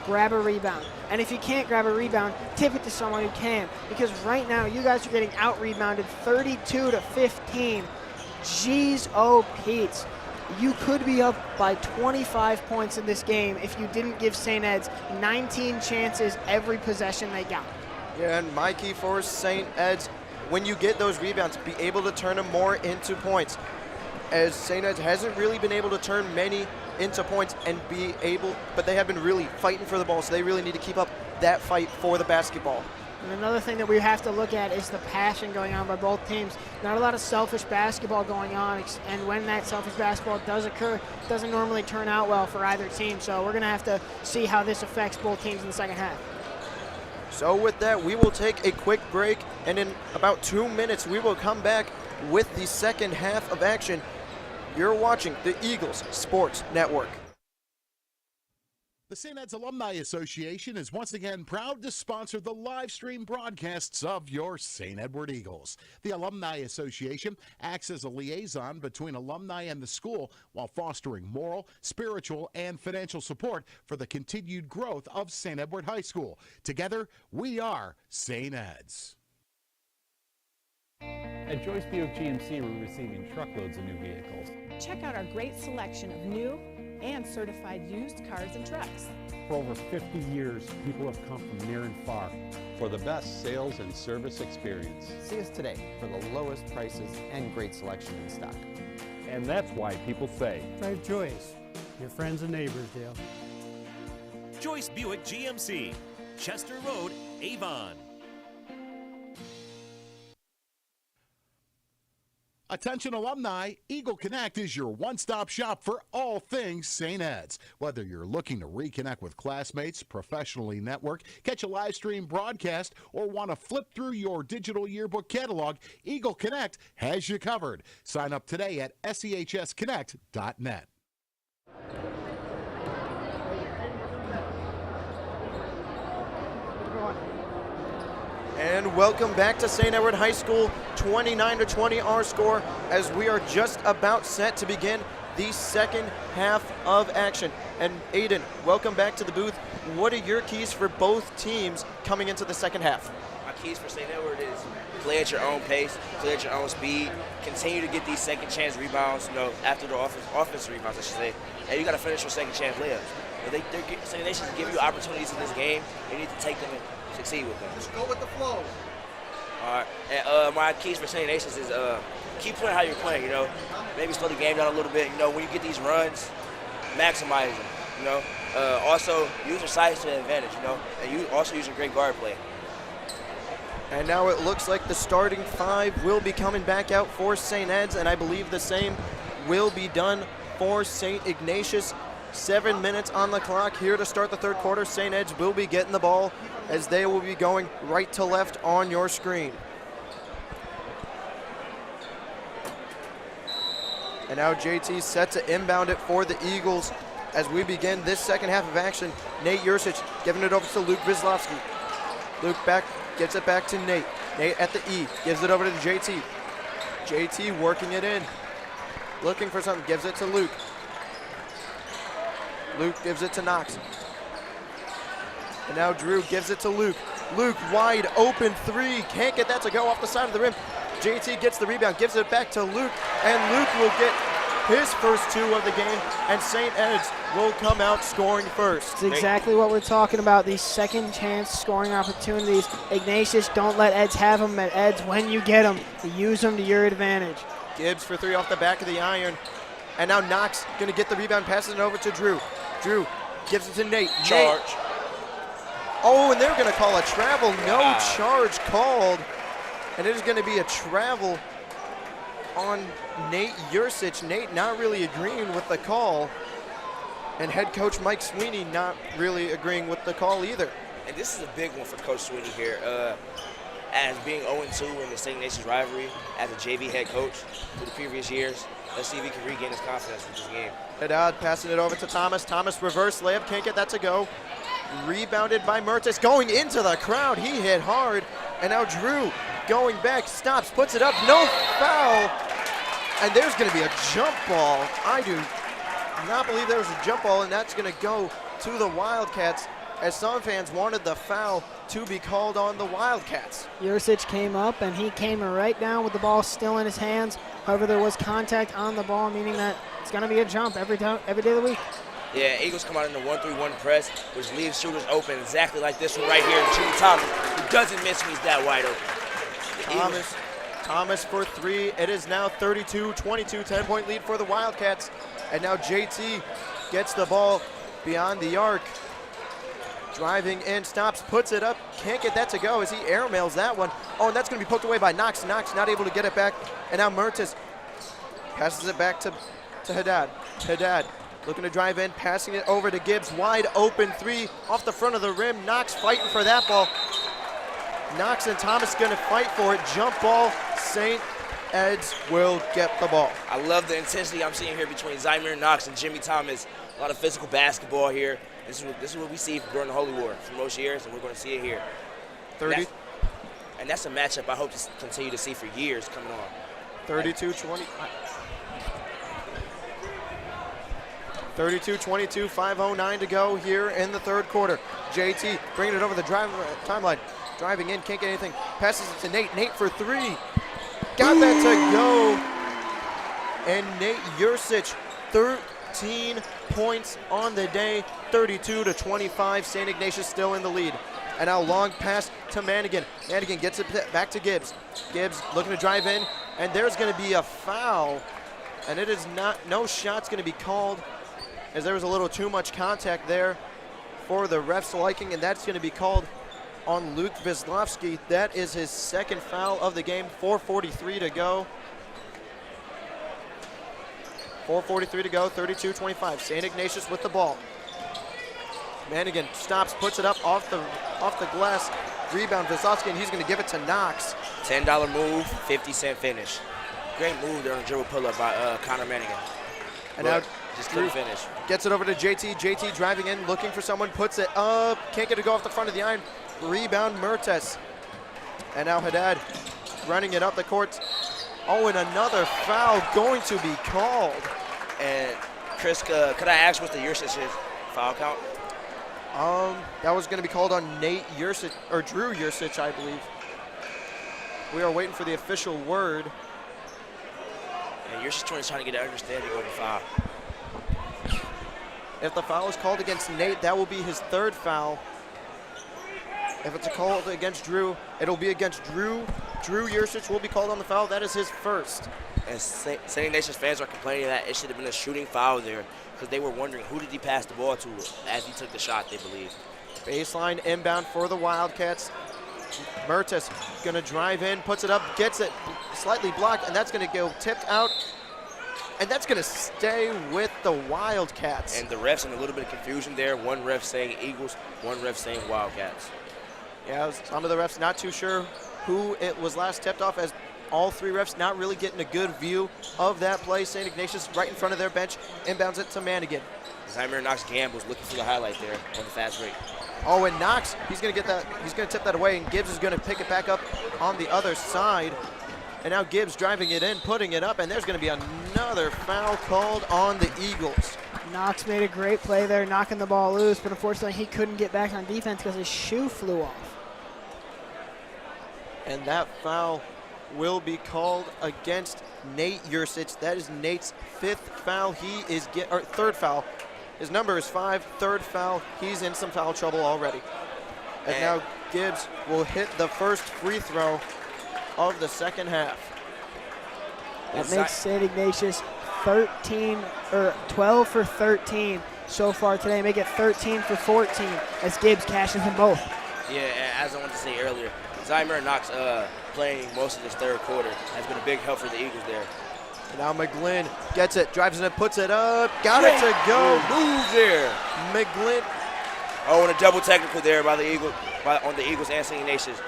grab a rebound. And if you can't grab a rebound, tip it to someone who can. Because right now, you guys are getting out-rebounded 32-15. Jeez, oh, Pete. You could be up by 25 points in this game if you didn't give St. Ed's 19 chances every possession they got. Yeah, and my key for St. Ed's, when you get those rebounds, be able to turn them more into points. As St. Ed's hasn't really been able to turn many into points but they have been really fighting for the ball, so they really need to keep up that fight for the basketball. And another thing that we have to look at is the passion going on by both teams. Not a lot of selfish basketball going on, and when that selfish basketball does occur, it doesn't normally turn out well for either team. So we're going to have to see how this affects both teams in the second half. So with that, we will take a quick break, and in about 2 minutes, we will come back with the second half of action. You're watching the Eagles Sports Network. The St. Ed's Alumni Association is once again proud to sponsor the live stream broadcasts of your St. Edward Eagles. The Alumni Association acts as a liaison between alumni and the school while fostering moral, spiritual, and financial support for the continued growth of St. Edward High School. Together, we are St. Ed's. At Joyce Buick GMC, we're receiving truckloads of new vehicles. Check out our great selection of new and certified used cars and trucks. For over 50 years, people have come from near and far. For the best sales and service experience. See us today for the lowest prices and great selection in stock. And that's why people say, Drive Joyce, your friends and neighbors, Dale. Joyce Buick GMC, Chester Road, Avon. Attention alumni, Eagle Connect is your one-stop shop for all things St. Ed's. Whether you're looking to reconnect with classmates, professionally network, catch a live stream broadcast, or want to flip through your digital yearbook catalog, Eagle Connect has you covered. Sign up today at sehsconnect.net. And welcome back to St. Edward High School, 29-20 our score, as we are just about set to begin the second half of action. And Aiden, welcome back to the booth. What are your keys for both teams coming into the second half? My keys for St. Edward is play at your own pace, play at your own speed, continue to get these second chance rebounds, after the offensive rebounds, I should say. And you got to finish your second chance layups. St. Ignatius give you opportunities in this game. You need to take them and succeed with them. Just go with the flow. All right. And my keys for St. Ignatius is keep playing how you're playing, Maybe slow the game down a little bit. When you get these runs, maximize them, Also, use your size to your advantage, And you also use your great guard play. And now it looks like the starting 5 will be coming back out for St. Ed's, and I believe the same will be done for St. Ignatius. 7 minutes on the clock here to start the third quarter. St. Ed's will be getting the ball as they will be going right to left on your screen. And now JT set to inbound it for the Eagles as we begin this second half of action. Nate Yursich giving it over to Luke Wisłowski. Luke back, gets it back to Nate. Nate at the E, gives it over to JT. JT working it in. Looking for something, gives it to Luke. Luke gives it to Knox. And now Drew gives it to Luke. Luke wide open 3, can't get that to go off the side of the rim. JT gets the rebound, gives it back to Luke, and Luke will get his first 2 of the game, and St. Ed's will come out scoring first. It's exactly what we're talking about, these second chance scoring opportunities. Ignatius, don't let Eds have them. At Eds, when you get them, use them to your advantage. Gibbs for 3 off the back of the iron. And now Knox going to get the rebound, passing it over to Drew. Drew gives it to Nate. Charge. Nate. Oh, and they're going to call a travel. No charge called. And it is going to be a travel on Nate Yursich. Nate not really agreeing with the call. And head coach Mike Sweeney not really agreeing with the call either. And this is a big one for Coach Sweeney here. As being 0-2 in the St. Ignatius rivalry as a JV head coach for the previous years, let's see if he can regain his confidence with this game. Haddad passing it over to Thomas. Thomas reverse layup, can't get that to go. Rebounded by Mertes, going into the crowd. He hit hard. And now Drew going back, stops, puts it up, no foul. And there's going to be a jump ball. I do not believe there was a jump ball, and that's going to go to the Wildcats, as some fans wanted the foul to be called on the Wildcats. Yursich came up, and he came right down with the ball still in his hands. However, there was contact on the ball, meaning that it's going to be a jump every day of the week. Yeah, Eagles come out in the 1-3-1 press, which leaves shooters open exactly like this one right here. Jimmy Thomas, who doesn't miss when he's that wide open. Thomas for 3. It is now 32-22, 10-point lead for the Wildcats. And now JT gets the ball beyond the arc. Driving in, stops, puts it up, can't get that to go as he airmails that one. Oh, and that's going to be poked away by Knox. Knox not able to get it back. And now Mertes passes it back to Haddad. Haddad looking to drive in, passing it over to Gibbs. Wide open 3 off the front of the rim. Knox fighting for that ball. Knox and Thomas going to fight for it. Jump ball. St. Ed's will get the ball. I love the intensity I'm seeing here between Zymir Knox and Jimmy Thomas. A lot of physical basketball here. This is what we see during the Holy War for most years, and we're going to see it here. 30. And that's a matchup I hope to continue to see for years coming on. 32-20. 32-22, 5:09 to go here in the third quarter. JT bringing it over the timeline. Driving in, can't get anything. Passes it to Nate. Nate for 3. Got that to go. And Nate Yursich, 13 points on the day, 32-25. St. Ignatius still in the lead. And now long pass to Manigan. Manigan gets it back to Gibbs. Gibbs looking to drive in, and there's going to be a foul. And it is not, no shot's going to be called, as there was a little too much contact there for the ref's liking, and that's going to be called on Luke Wisłowski. That is his second foul of the game. 4:43 to go. 4:43 to go, 32-25. St. Ignatius with the ball. Manigan stops, puts it up off the glass. Rebound Wisłowski, and he's going to give it to Knox. $10 move, 50-cent finish. Great move there on a dribble pull-up by Connor Manigan. And now just couldn't finish. Gets it over to JT. JT driving in, looking for someone, puts it up. Can't get it to go off the front of the iron. Rebound Mertes. And now Haddad running it up the court. Oh, and another foul going to be called. And Chris, could I ask what's the Yursich foul count? That was going to be called on Nate Yursich, or Drew Yursich, I believe. We are waiting for the official word. And Yursich trying to get an understanding of the foul. If the foul is called against Nate, that will be his third foul. If it's a call against Drew, it'll be against Drew. Drew Yursich will be called on the foul. That is his first. And St. Ignatius fans are complaining that it should have been a shooting foul there because they were wondering who did he pass the ball to as he took the shot, they believe. Baseline inbound for the Wildcats. Mertes going to drive in, puts it up, gets it slightly blocked, and that's going to go tipped out. And that's going to stay with the Wildcats. And the refs in a little bit of confusion there. One ref saying Eagles, one ref saying Wildcats. Yeah, some of the refs not too sure who it was last tipped off, as all three refs not really getting a good view of that play. St. Ignatius right in front of their bench, inbounds it to Manigan. Zymir Knox gambles, looking for the highlight there on the fast break. Oh, and Knox, he's going to get that. He's going to tip that away, and Gibbs is going to pick it back up on the other side. And now Gibbs driving it in, putting it up, and there's going to be another foul called on the Eagles. Knox made a great play there, knocking the ball loose, but unfortunately he couldn't get back on defense because his shoe flew off. And that foul will be called against Nate Yursich. That is Nate's fifth foul. Third foul. His number is 5, third foul. He's in some foul trouble already. And now Gibbs will hit the first free throw of the second half. That makes St. Ignatius 12 for 13 so far today. Make it 13 for 14 as Gibbs cashes them both. Yeah, as I wanted to say earlier, Zymir Knox playing most of this third quarter has been a big help for the Eagles there. And now McGlynn gets it, drives it, puts it up, got it to go. Move there. McGlynn. Oh, and a double technical there by the Eagles, on the Eagles and St. Ignatius.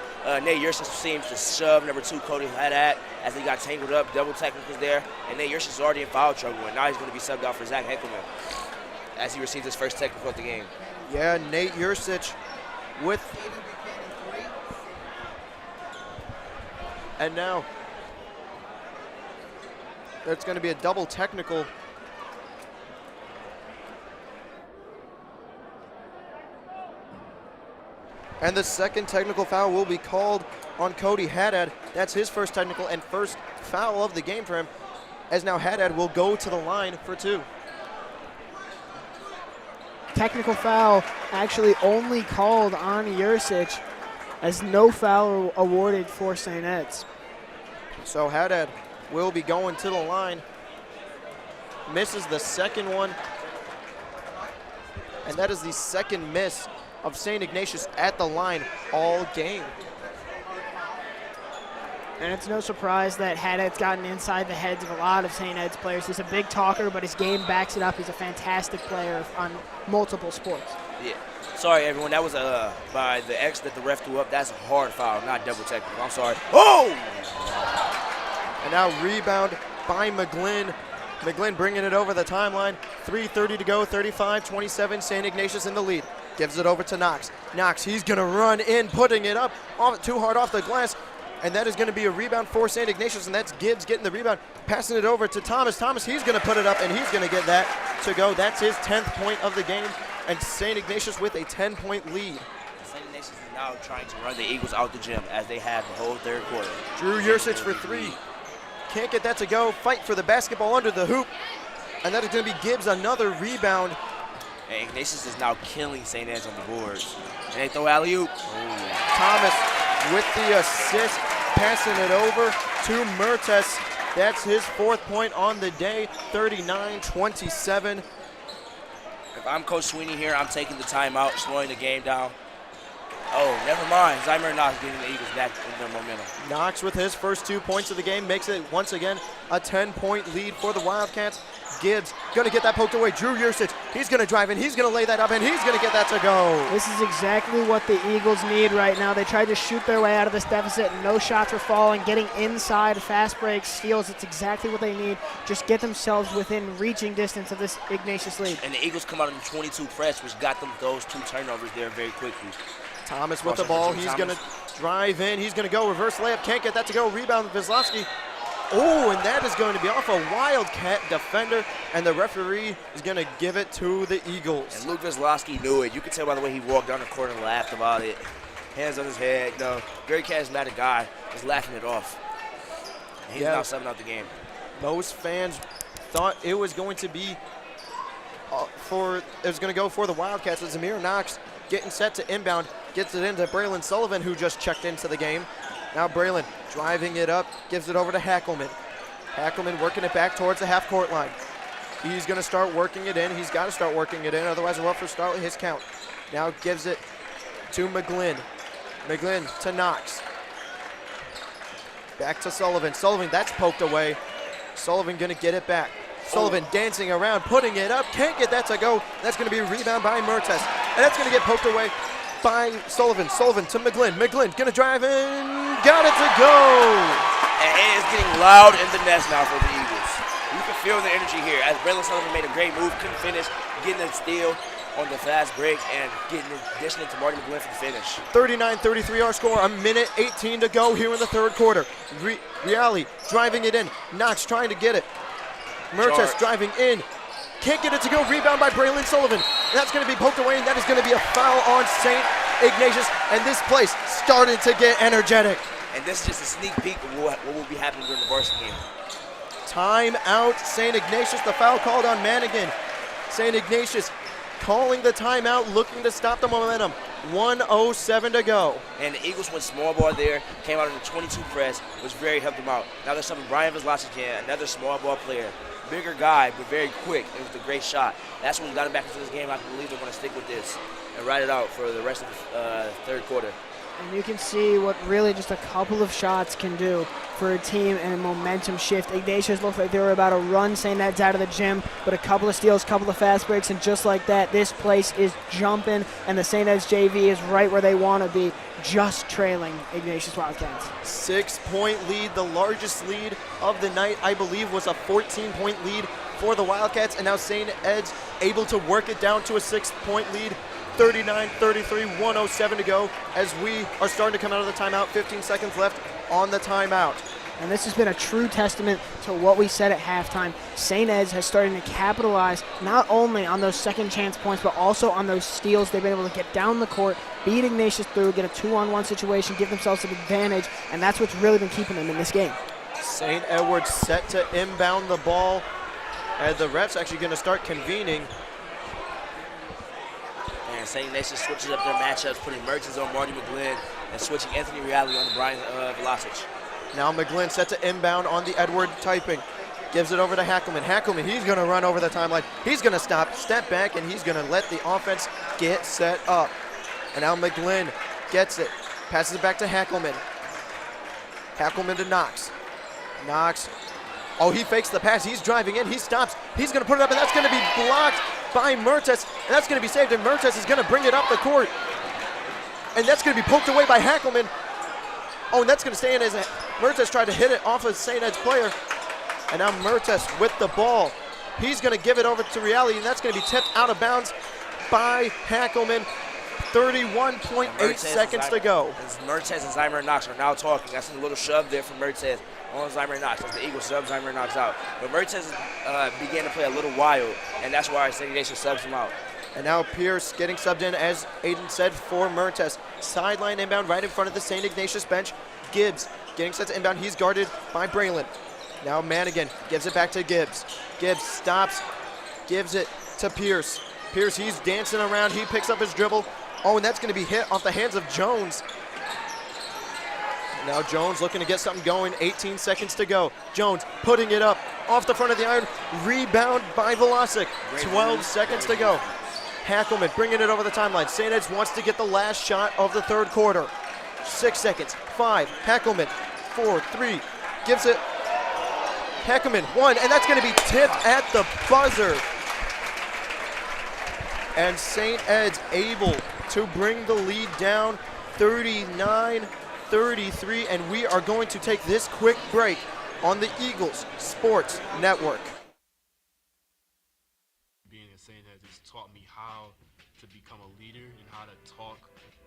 Nate Yursich seems to shove number 2 Cody Haddad as he got tangled up. Double technicals there, and Nate Yursich is already in foul trouble, and now he's going to be subbed out for Zach Henkelman as he receives his first technical of the game. Yeah, Nate Yursich with. And now there's going to be a double technical. And the second technical foul will be called on Cody Haddad. That's his first technical and first foul of the game for him, as now Haddad will go to the line for 2. Technical foul actually only called on Yursich, as no foul awarded for St. Ed's. So Haddad will be going to the line. Misses the second one. And that is the second miss of St. Ignatius at the line all game. And it's no surprise that Haddad's gotten inside the heads of a lot of St. Ed's players. He's a big talker, but his game backs it up. He's a fantastic player on multiple sports. Yeah. Sorry, everyone. That was by the X that the ref threw up. That's a hard foul, not double technical. I'm sorry. Oh! And now rebound by McGlynn. McGlynn bringing it over the timeline. 3:30 to go, 35-27. St. Ignatius in the lead. Gives it over to Knox. Knox, he's going to run in, putting it up too hard off the glass. And that is going to be a rebound for St. Ignatius, and that's Gibbs getting the rebound, passing it over to Thomas. Thomas, he's going to put it up, and he's going to get that to go. That's his 10th point of the game, and St. Ignatius with a 10-point lead. St. Ignatius is now trying to run the Eagles out the gym as they have the whole third quarter. Drew Yursich for 3. Can't get that to go. Fight for the basketball under the hoop, and that is going to be Gibbs, another rebound. And Ignatius is now killing St. Ed's on the boards. And they throw alley-oop. Thomas with the assist, passing it over to Mertes. That's his 4th point on the day, 39-27. If I'm Coach Sweeney here, I'm taking the timeout, slowing the game down. Oh, never mind. Zymir Knox getting the Eagles back in their momentum. Knox with his first 2 points of the game makes it once again a 10-point lead for the Wildcats. Gibbs going to get that poked away. Drew Yursich, he's going to drive in, he's going to lay that up, and he's going to get that to go. This is exactly what the Eagles need right now. They tried to shoot their way out of this deficit, and no shots were falling. Getting inside, fast breaks, steals, it's exactly what they need. Just get themselves within reaching distance of this Ignatius lead. And the Eagles come out in the 22 press, which got them those 2 turnovers there very quickly. Thomas with the ball, he's going to drive in, he's going to go, reverse layup, can't get that to go, rebound Wisławski. Oh, and that is going to be off a Wildcat defender, and the referee is going to give it to the Eagles. And Luke Wisławski knew it. You could tell by the way he walked down the court and laughed about it. Hands on his head. No, very charismatic guy, just laughing it off. And he's now subbing out the game. Most fans thought it was going to be going to go for the Wildcats. As Zymir Knox getting set to inbound, gets it into Braylon Sullivan, who just checked into the game. Now Braylon driving it up, gives it over to Hackelman. Hackelman working it back towards the half-court line. He's going to start working it in. He's got to start working it in, otherwise a rougher start with his count. Now gives it to McGlynn. McGlynn to Knox. Back to Sullivan. Sullivan, that's poked away. Sullivan gonna get it back. Sullivan dancing around, putting it up, can't get that to go. That's gonna be a rebound by Mertes. And that's gonna get poked away by Sullivan. Sullivan to McGlynn. McGlynn gonna drive in, got it to go. And it is getting loud in the nest now for the Eagles. You can feel the energy here as Braylon Sullivan made a great move, couldn't finish, getting a steal on the fast break and dishing it to Marty McGlynn for the finish. 39-33 our score, a minute 18 to go here in the third quarter. Reale driving it in, Knox trying to get it. Mertes driving in, can't get it to go, rebound by Braylon Sullivan. And that's gonna be poked away, and that is gonna be a foul on St. Ignatius, and this place started to get energetic. And this is just a sneak peek of what will be happening during the varsity game. Time out, St. Ignatius, the foul called on Manigan. St. Ignatius calling the timeout, looking to stop the momentum. 1:07 to go. And the Eagles went small ball there, came out in the 22 press, which very helped them out. Now they're subbing Brian Vizlasic, another small ball player. Bigger guy, but very quick. It was a great shot. That's when we got him back into this game. I believe they're going to stick with this and ride it out for the rest of the third quarter. And you can see what really just a couple of shots can do for a team and a momentum shift. Ignatius looked like they were about to run St. Ed's out of the gym, but a couple of steals, couple of fast breaks, and just like that, this place is jumping, and the St. Ed's JV is right where they want to be, just trailing Ignatius Wildcats. 6-point lead, the largest lead of the night, I believe, was a 14-point lead for the Wildcats, and now St. Ed's able to work it down to a 6-point lead. 39-33, 1:07 to go as we are starting to come out of the timeout. 15 seconds left on the timeout. And this has been a true testament to what we said at halftime. St. Ed's has started to capitalize not only on those second chance points, but also on those steals. They've been able to get down the court, beat Ignatius through, get a 2-on-1 situation, give themselves an advantage, and that's what's really been keeping them in this game. St. Edward's set to inbound the ball, and the refs actually going to start convening. St. Ignatius switches up their matchups, putting Mertens on Marty McGlynn and switching Anthony Reale on Brian Velasic. Now McGlynn set to inbound on the Edward typing. Gives it over to Hackelman. Hackelman, he's going to run over the timeline. He's going to step back, and he's going to let the offense get set up. And now McGlynn gets it. Passes it back to Hackelman. Hackelman to Knox. Knox. Oh, he fakes the pass. He's driving in. He stops. He's going to put it up, and that's going to be blocked by Mertes, and that's going to be saved, and Mertes is going to bring it up the court. And that's going to be poked away by Hackelman. Oh, and that's going to stay in as Mertes tried to hit it off of St. Ed's player. And now Mertes with the ball. He's going to give it over to Reale, and that's going to be tipped out of bounds by Hackelman. 31.8 seconds to go. Mertes and Zymer Knox are now talking. That's a little shove there from Mertes on Zymer Knox as the Eagles sub Zymer Knox out. But Mertes began to play a little wild, and that's why St. Ignatius subs him out. And now Pierce getting subbed in, as Aiden said, for Mertes. Sideline inbound right in front of the St. Ignatius bench. Gibbs getting set to inbound. He's guarded by Braylon. Now Manigan gives it back to Gibbs. Gibbs stops, gives it to Pierce. Pierce, he's dancing around. He picks up his dribble. Oh, and that's going to be hit off the hands of Jones. Now Jones looking to get something going. 18 seconds to go. Jones putting it up off the front of the iron. Rebound by Velasic. 12 seconds to go. Hackelman bringing it over the timeline. St. Ed's wants to get the last shot of the third quarter. 6 seconds. 5. Hackelman. 4. 3. Gives it. Hackelman. 1. And that's going to be tipped at the buzzer. And St. Ed's able to bring the lead down 39-33, and we are going to take this quick break on the Eagles Sports Network. Being at St. Ed's has taught me how to become a leader and how to talk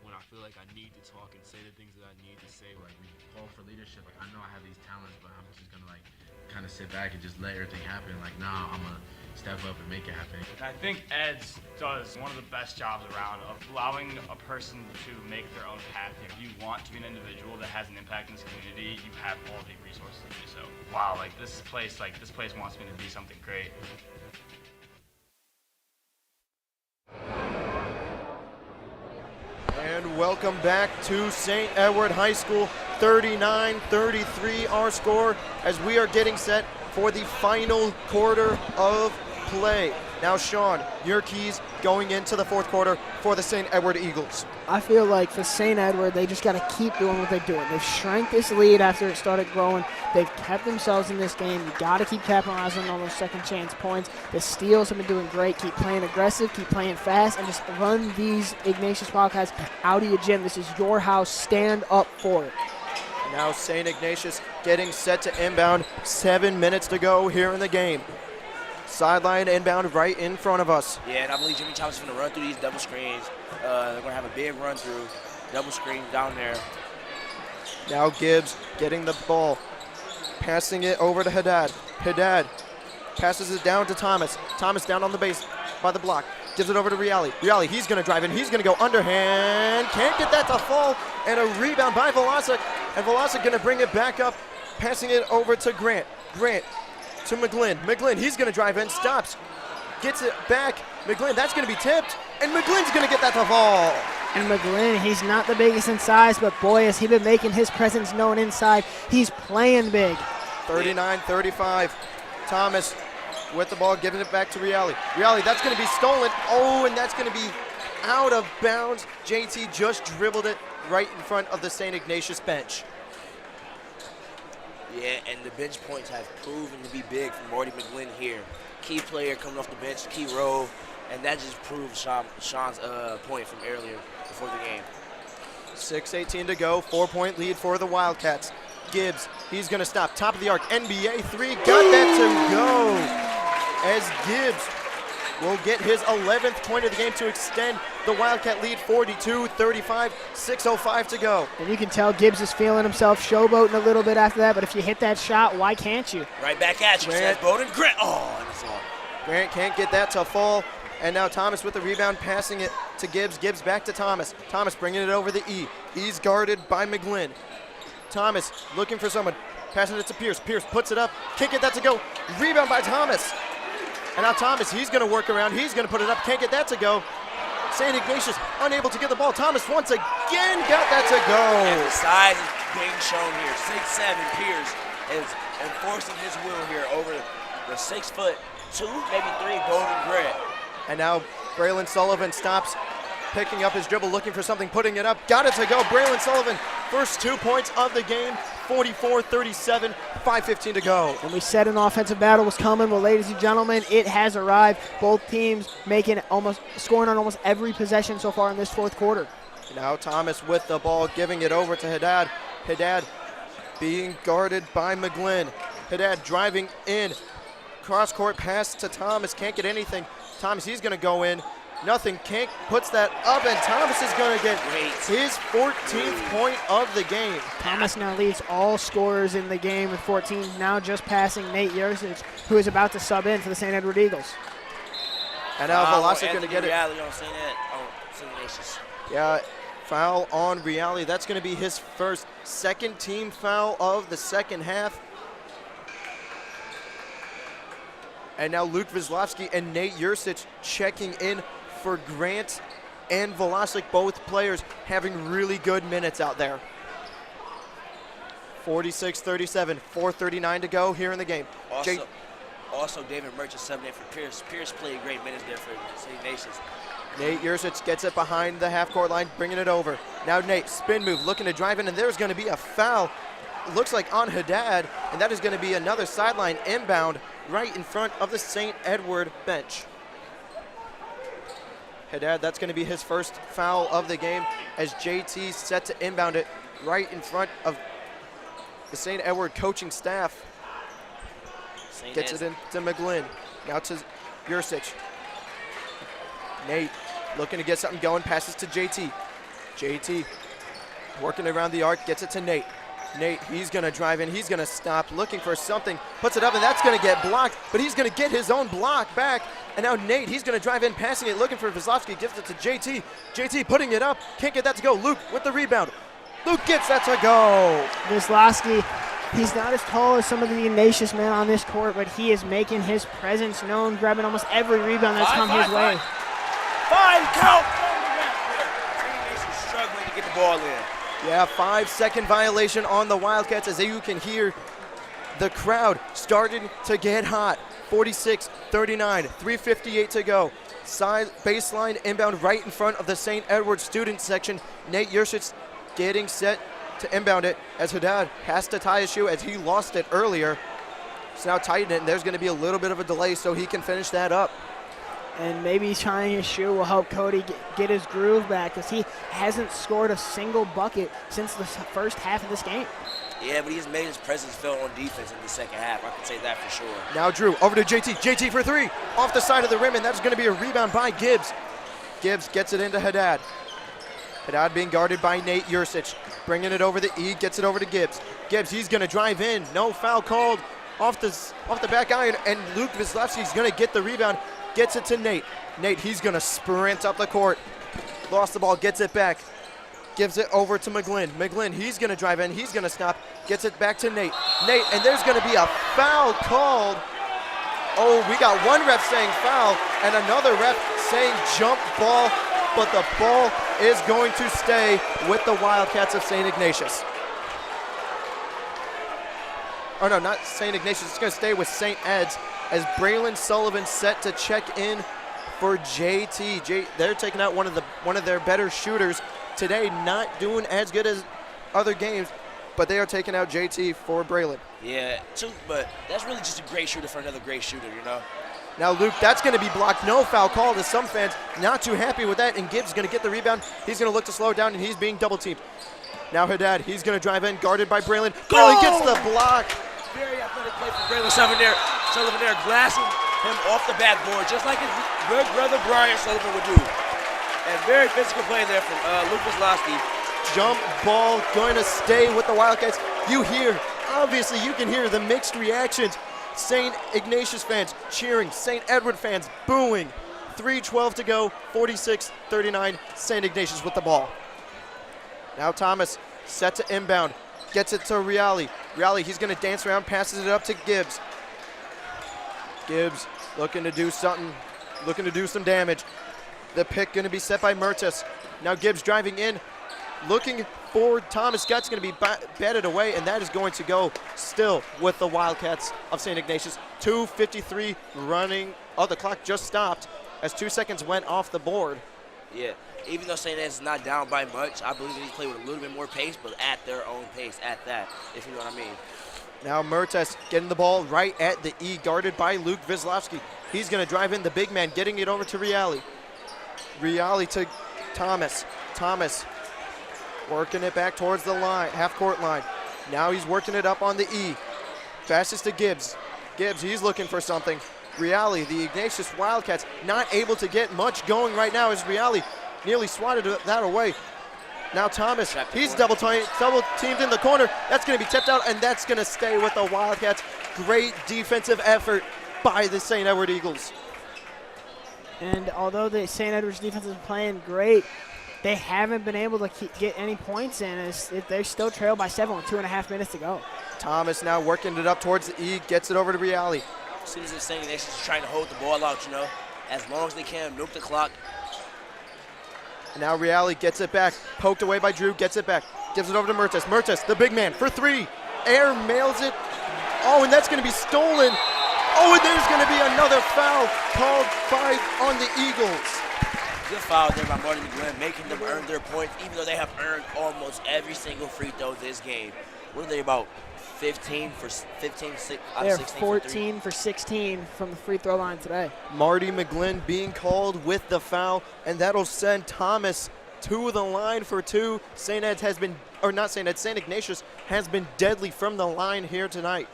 when I feel like I need to talk and say the things that I need to say. Like, we call for leadership. Like, I know I have these talents, but I'm just gonna like kind of sit back and just let everything happen. Like, nah, I'm gonna step up and make it happen. I think Ed's does one of the best jobs around of allowing a person to make their own path. If you want to be an individual that has an impact in this community, you have all the resources to do so. Wow, this place wants me to be something great. And welcome back to St. Edward High School. 39-33 our score as we are getting set for the final quarter of play. Now, Sean, your keys going into the fourth quarter for the St. Edward Eagles. I feel like for St. Edward, they just got to keep doing what they're doing. They've shrank this lead after it started growing. They've kept themselves in this game. You got to keep capitalizing on those second chance points. The Steels have been doing great. Keep playing aggressive, keep playing fast, and just run these Ignatius Wildcats out of your gym. This is your house. Stand up for it. Now St. Ignatius getting set to inbound. 7 minutes to go here in the game. Sideline inbound right in front of us. Yeah, and I believe Jimmy Thomas is going to run through these double screens. They're going to have a big run through, double screen down there. Now Gibbs getting the ball, passing it over to Haddad. Haddad passes it down to Thomas. Thomas down on the base by the block. Gives it over to Reale. Reale, he's going to drive in. He's going to go underhand. Can't get that to fall. And a rebound by Velasic. And Velasic going to bring it back up, passing it over to Grant. Grant to McGlynn. McGlynn, he's going to drive in, stops, gets it back. McGlynn, that's going to be tipped, and McGlynn's going to get that to fall. And McGlynn, he's not the biggest in size, but boy, has he been making his presence known inside. He's playing big. 39-35. Thomas with the ball, giving it back to Reale. Reale, that's going to be stolen. Oh, and that's going to be out of bounds. JT just dribbled it right in front of the St. Ignatius bench. Yeah, and the bench points have proven to be big for Marty McGlynn here. Key player coming off the bench, key role, and that just proves Sean's point from earlier before the game. 6:18 to go, 4-point lead for the Wildcats. Gibbs, he's going to stop, top of the arc, NBA three, got that to go. As Gibbs will get his 11th point of the game to extend the Wildcat lead 42-35, 6:05 to go. And you can tell Gibbs is feeling himself showboating a little bit after that, but if you hit that shot, why can't you? Right back at you, says Bowden. Grant, and it's all. Grant can't get that to fall, and now Thomas with the rebound, passing it to Gibbs. Gibbs back to Thomas. Thomas bringing it over the E. He's guarded by McGlynn. Thomas looking for someone, passing it to Pierce. Pierce puts it up, can't get that to go. Rebound by Thomas. And now Thomas, he's going to work around. He's going to put it up. Can't get that to go. St. Ignatius unable to get the ball. Thomas once again got that to go. And the size is being shown here. 6'7" Pierce is enforcing his will here over the 6'2", maybe 3 Bowden Grant. And now Braylon Sullivan stops, picking up his dribble, looking for something, putting it up. Got it to go. Braylon Sullivan, first 2 points of the game. 44-37, 5:15 to go. And we said an offensive battle was coming. Well, ladies and gentlemen, it has arrived. Both teams scoring on almost every possession so far in this fourth quarter. Now Thomas with the ball, giving it over to Haddad. Haddad being guarded by McGlynn. Haddad driving in. Cross-court pass to Thomas. Can't get anything. Thomas, he's going to go in. Nothing. Can't puts that up, and Thomas is going to get his 14th point of the game. Thomas now leads all scorers in the game with 14, now just passing Nate Yersic, who is about to sub in for the St. Edward Eagles. And now Velasic going to get it. On St. Ignatius. Yeah, foul on Reale. That's going to be his first second team foul of the second half. And now Luke Wisłowski and Nate Yersic checking in for Grant and Velasic, both players having really good minutes out there. 46-37, 4:39 to go here in the game. Also David Merchant subbing in for Pierce. Pierce played great minutes there for St. Ignatius. Nate Yersic gets it behind the half-court line, bringing it over. Now Nate, spin move, looking to drive in, and there's going to be a foul, looks like on Haddad, and that is going to be another sideline inbound right in front of the St. Edward bench. Haddad, that's going to be his first foul of the game as JT set to inbound it right in front of the St. Edward coaching staff. Gets it into McGlynn. Now to Yersic. Nate looking to get something going, passes to JT. JT working around the arc, gets it to Nate. Nate, he's going to drive in, he's going to stop, looking for something, puts it up, and that's going to get blocked, but he's going to get his own block back. And now Nate, he's going to drive in, passing it, looking for Wisłowski, gives it to JT. JT putting it up, can't get that to go. Luke with the rebound. Luke gets that to go. Wisłowski, he's not as tall as some of the Ignatius men on this court, but he is making his presence known, grabbing almost every rebound that's come his way. Five, count! Ignatius struggling to get the ball in. Yeah, 5-second violation on the Wildcats, as you can hear the crowd starting to get hot. 46-39, 3:58 to go. Side baseline inbound right in front of the St. Edward student section. Nate Yershitz getting set to inbound it as Haddad has to tie his shoe as he lost it earlier. So now tighten it, and there's going to be a little bit of a delay so he can finish that up. And maybe tying his shoe will help Cody get his groove back because he hasn't scored a single bucket since the first half of this game. Yeah, but he's made his presence felt on defense in the second half. I can say that for sure. Now Drew over to JT. JT for three. Off the side of the rim, and that's going to be a rebound by Gibbs. Gibbs gets it into Haddad. Haddad being guarded by Nate Yersic. Bringing it over the E, gets it over to Gibbs. Gibbs, he's going to drive in. No foul called off the back iron, and Luke Vislevsky's going to get the rebound. Gets it to Nate. Nate, he's going to sprint up the court. Lost the ball, gets it back. Gives it over to McGlynn. McGlynn, he's going to drive in. He's going to stop. Gets it back to Nate. Nate, and there's going to be a foul called. Oh, we got one ref saying foul and another ref saying jump ball, but the ball is going to stay with the Wildcats of St. Ignatius. Oh, no, not St. Ignatius. It's going to stay with St. Ed's as Braylon Sullivan set to check in for JT. They're taking out one of their better shooters today, not doing as good as other games, but they are taking out JT for Braylon. Yeah, but that's really just a great shooter for another great shooter, you know? Now, Luke, that's going to be blocked. No foul called as some fans not too happy with that, and Gibbs is going to get the rebound. He's going to look to slow it down, and he's being double-teamed. Now Haddad, he's going to drive in, guarded by Braylon. Braylon gets the block. Very athletic play from Braylon Sullivan there, glassing him off the backboard, just like his good brother Brian Sullivan would do. And very physical play there from Lucas Losky. Jump ball going to stay with the Wildcats. Obviously you can hear the mixed reactions. St. Ignatius fans cheering, St. Edward fans booing. 3:12 to go, 46-39, St. Ignatius with the ball. Now Thomas set to inbound, gets it to Reale. Reale, he's going to dance around, passes it up to Gibbs. Gibbs looking to do something, looking to do some damage. The pick going to be set by Mertes. Now Gibbs driving in, looking for Thomas. Gutt's going to be batted away, and that is going to go still with the Wildcats of St. Ignatius. 2:53 running. Oh, the clock just stopped as 2 seconds went off the board. Yeah, even though St. Ed's is not down by much, I believe they need to play with a little bit more pace, but at their own pace, at that, if you know what I mean. Now Mertes getting the ball right at the E, guarded by Luke Vislevsky. He's going to drive in, the big man, getting it over to Reale. Reale to Thomas. Thomas working it back towards the line, half-court line. Now he's working it up on the E. Fastest to Gibbs. Gibbs, he's looking for something. Reale, the Ignatius Wildcats, not able to get much going right now as Reale nearly swatted that away. Now Thomas, he's double-teamed in the corner. That's going to be tipped out, and that's going to stay with the Wildcats. Great defensive effort by the St. Edward Eagles. And although the St. Edward's defense is playing great, they haven't been able to get any points in. They're still trailed by 7 with 2.5 minutes to go. Thomas now working it up towards the E, gets it over to Reale. As soon as the St. Ignatius is trying to hold the ball out, you know, as long as they can, nuke the clock. Now Reale gets it back, poked away by Drew, gets it back, gives it over to Mertes. Mertes, the big man, for three. Air mails it. Oh, and that's going to be stolen. Oh, and there's going to be another foul called on the Eagles. Good foul there by Marty McGlynn, making them earn their points, even though they have earned almost every single free throw this game. What are they, about 15 out of 16? They're 14 for 16 from the free throw line today. Marty McGlynn being called with the foul, and that'll send Thomas to the line for two. St. Ignatius has been deadly from the line here tonight.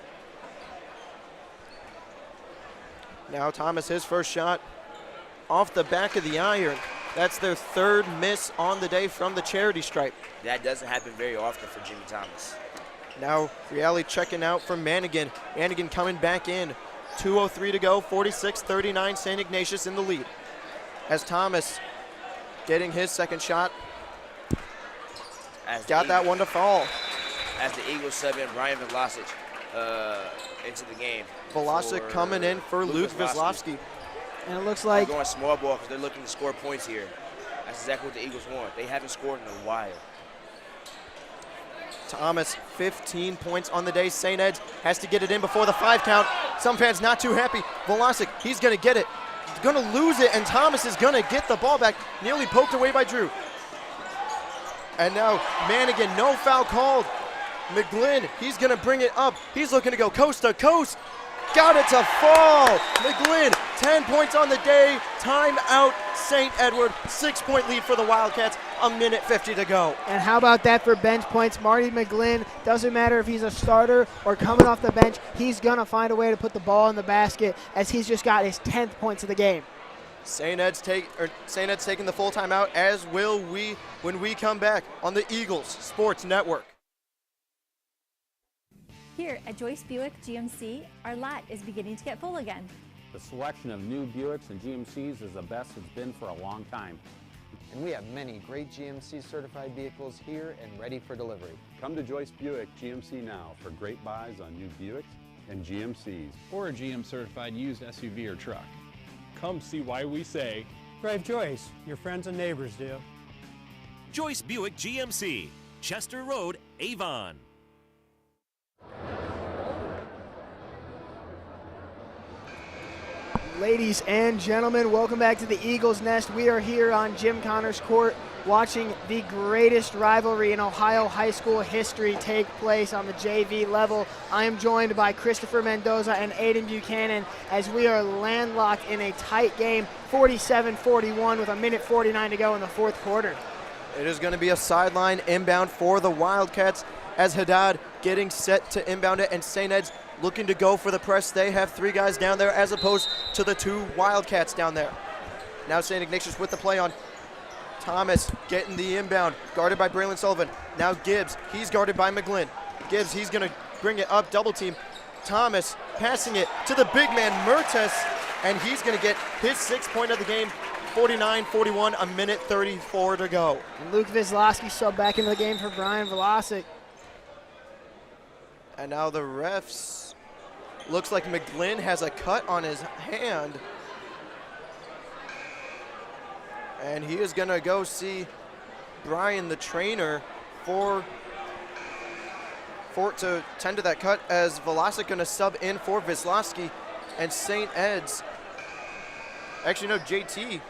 Now Thomas, his first shot off the back of the iron. That's their third miss on the day from the charity stripe. That doesn't happen very often for Jimmy Thomas. Now Reale checking out for Manigan. Manigan coming back in. 2:03 to go, 46-39, St. Ignatius in the lead. As Thomas getting his second shot. Got that one to fall. As the Eagles sub in Brian Velasic into the game. Velasic coming in for Luke Vislevsky. And it looks like they're going small ball because they're looking to score points here. That's exactly what the Eagles want. They haven't scored in a while. Thomas, 15 points on the day. St. Ed's has to get it in before the 5 count. Some fans not too happy. Velasic, he's going to get it. He's going to lose it, and Thomas is going to get the ball back. Nearly poked away by Drew. And now Manigan, no foul called. McGlynn, he's going to bring it up. He's looking to go coast to coast. Got it to fall. McGlynn, 10 points on the day. Timeout, St. Edward. 6-point lead for the Wildcats. A minute 50 to go. And how about that for bench points? Marty McGlynn, doesn't matter if he's a starter or coming off the bench, he's going to find a way to put the ball in the basket as he's just got his 10th points of the game. St. Ed's taking the full timeout, as will we when we come back on the Eagles Sports Network. Here at Joyce Buick GMC, our lot is beginning to get full again. The selection of new Buicks and GMCs is the best it's been for a long time. And we have many great GMC certified vehicles here and ready for delivery. Come to Joyce Buick GMC now for great buys on new Buicks and GMCs. Or a GM certified used SUV or truck. Come see why we say, Drive Joyce, your friends and neighbors do. Joyce Buick GMC, Chester Road, Avon. Ladies and gentlemen, welcome back to the Eagles Nest. We are here on Jim Connors Court watching the greatest rivalry in Ohio high school history take place on the JV level. I am joined by Christopher Mendoza and Aiden Buchanan as we are landlocked in a tight game, 47-41 with a minute 49 to go in the fourth quarter. It is going to be a sideline inbound for the Wildcats as Haddad getting set to inbound it, and St. Ed's looking to go for the press. They have 3 guys down there as opposed to the 2 Wildcats down there. Now St. Ignatius with the play on. Thomas getting the inbound, guarded by Braylon Sullivan. Now Gibbs, he's guarded by McGlynn. Gibbs, he's going to bring it up, double team. Thomas passing it to the big man, Mertes, and he's going to get his 6th point of the game. 49-41, a minute 34 to go. And Luke Vizlowski subbed back into the game for Brian Velasic. And now the refs, looks like McGlynn has a cut on his hand. And he is going to go see Brian, the trainer, to tend to that cut, as Velasic going to sub in for Vizlowski. And St. Ed's, actually no, JT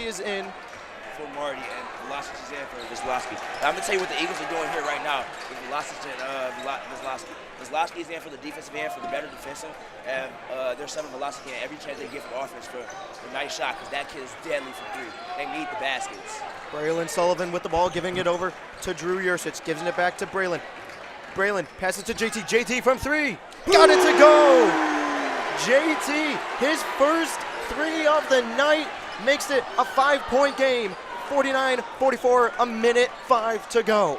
is in for Marty, and Velasic is in for Vizlowski. I'm going to tell you what the Eagles are doing here right now with Velasic and Vizlowski. Vizlowski is in for the defensive end, for the better defensive, and they're subbing Velasic in every chance they get from offense for a nice shot, because that kid is deadly from 3. They need the baskets. Braylon Sullivan with the ball, giving it over to Drew Yursich, giving it back to Braylon. Braylon passes to JT. JT from 3. Got it to go! JT, his first 3 of the night, makes it a 5-point game. 49-44, a minute 5 to go.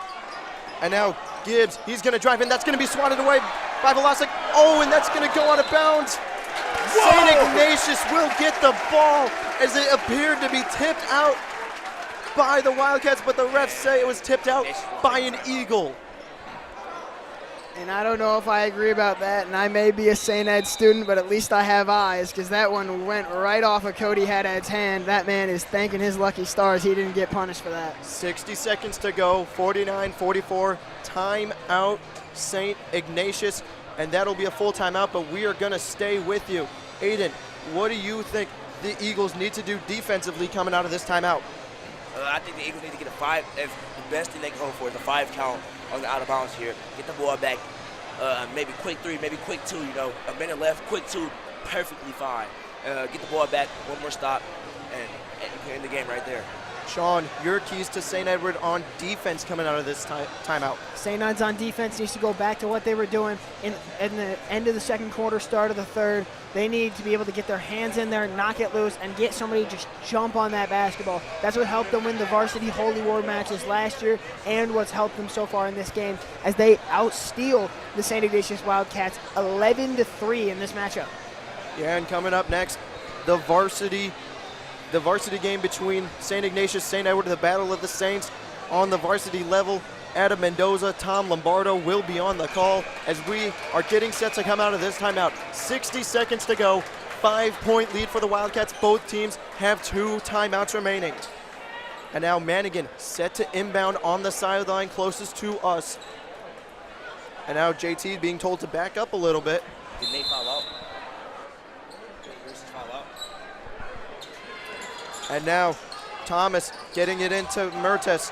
And now Gibbs, he's going to drive in. That's going to be swatted away by Velasic. Oh, and that's going to go out of bounds. St. Ignatius will get the ball as it appeared to be tipped out by the Wildcats, but the refs say it was tipped out by an Eagle. And I don't know if I agree about that, and I may be a St. Ed student, but at least I have eyes, because that one went right off of Cody Haddad's hand. That man is thanking his lucky stars he didn't get punished for that. 60 seconds to go, 49-44, timeout St. Ignatius, and that'll be a full timeout, but we are going to stay with you. Aiden, what do you think the Eagles need to do defensively coming out of this timeout? I think the Eagles need to get a 5. If the best thing they can hope for is a 5 count on the out of bounds here. Get the ball back, maybe quick 3, maybe quick 2, a minute left, quick 2, perfectly fine. Get the ball back, one more stop, and you're in the game right there. Sean, your keys to St. Edward on defense coming out of this timeout. St. Ed's on defense needs to go back to what they were doing in the end of the second quarter, start of the third. They need to be able to get their hands in there, knock it loose, and get somebody to just jump on that basketball. That's what helped them win the varsity Holy War matches last year, and what's helped them so far in this game as they outsteal the St. Ignatius Wildcats 11-3 in this matchup. Yeah, and coming up next, the varsity game between St. Ignatius, St. Edward, the Battle of the Saints on the varsity level. Adam Mendoza, Tom Lombardo will be on the call as we are getting set to come out of this timeout. 60 seconds to go, 5-point lead for the Wildcats. Both teams have 2 timeouts remaining. And now Manigan set to inbound on the sideline closest to us. And now JT being told to back up a little bit. Did Nate foul out? Foul out. And now Thomas getting it into Mertes.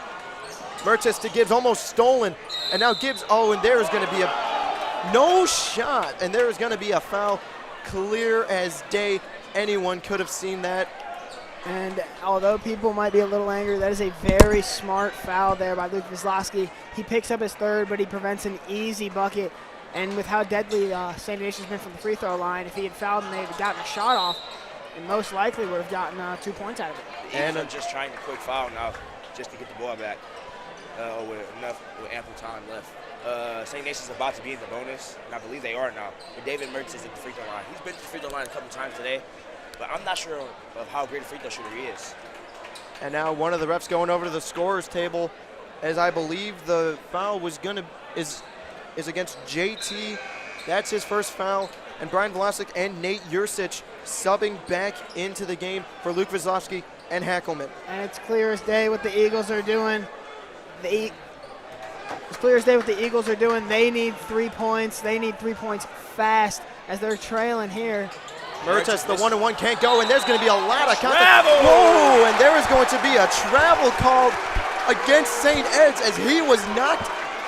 Mertes to Gibbs, almost stolen. And now Gibbs, oh, and there is going to be no shot. And there is going to be a foul, clear as day. Anyone could have seen that. And although people might be a little angry, that is a very smart foul there by Luke Wisloski. He picks up his third, but he prevents an easy bucket. And with how deadly St. Ignatius has been from the free throw line, if he had fouled and they had gotten a shot off, and most likely would have gotten 2 points out of it. And I'm just trying to quick foul now just to get the ball back with ample time left. St. Ignatius is about to be in the bonus, and I believe they are now. And David Mertz is at the free throw line. He's been to the free throw line a couple times today, but I'm not sure of how great a free throw shooter he is. And now one of the refs going over to the scorer's table, as I believe the foul was is against JT. That's his first foul. And Brian Vlasic and Nate Yursich subbing back into the game for Luke Wisloski and Hackelman. And it's clear as day what the Eagles are doing. It's clear as day what the Eagles are doing. They need 3 points. They need 3 points fast as they're trailing here. Mertes, the one-on-one can't go, and there's going to be a lot of contact. Whoa, and there is going to be a travel called against St. Ed's as he was knocked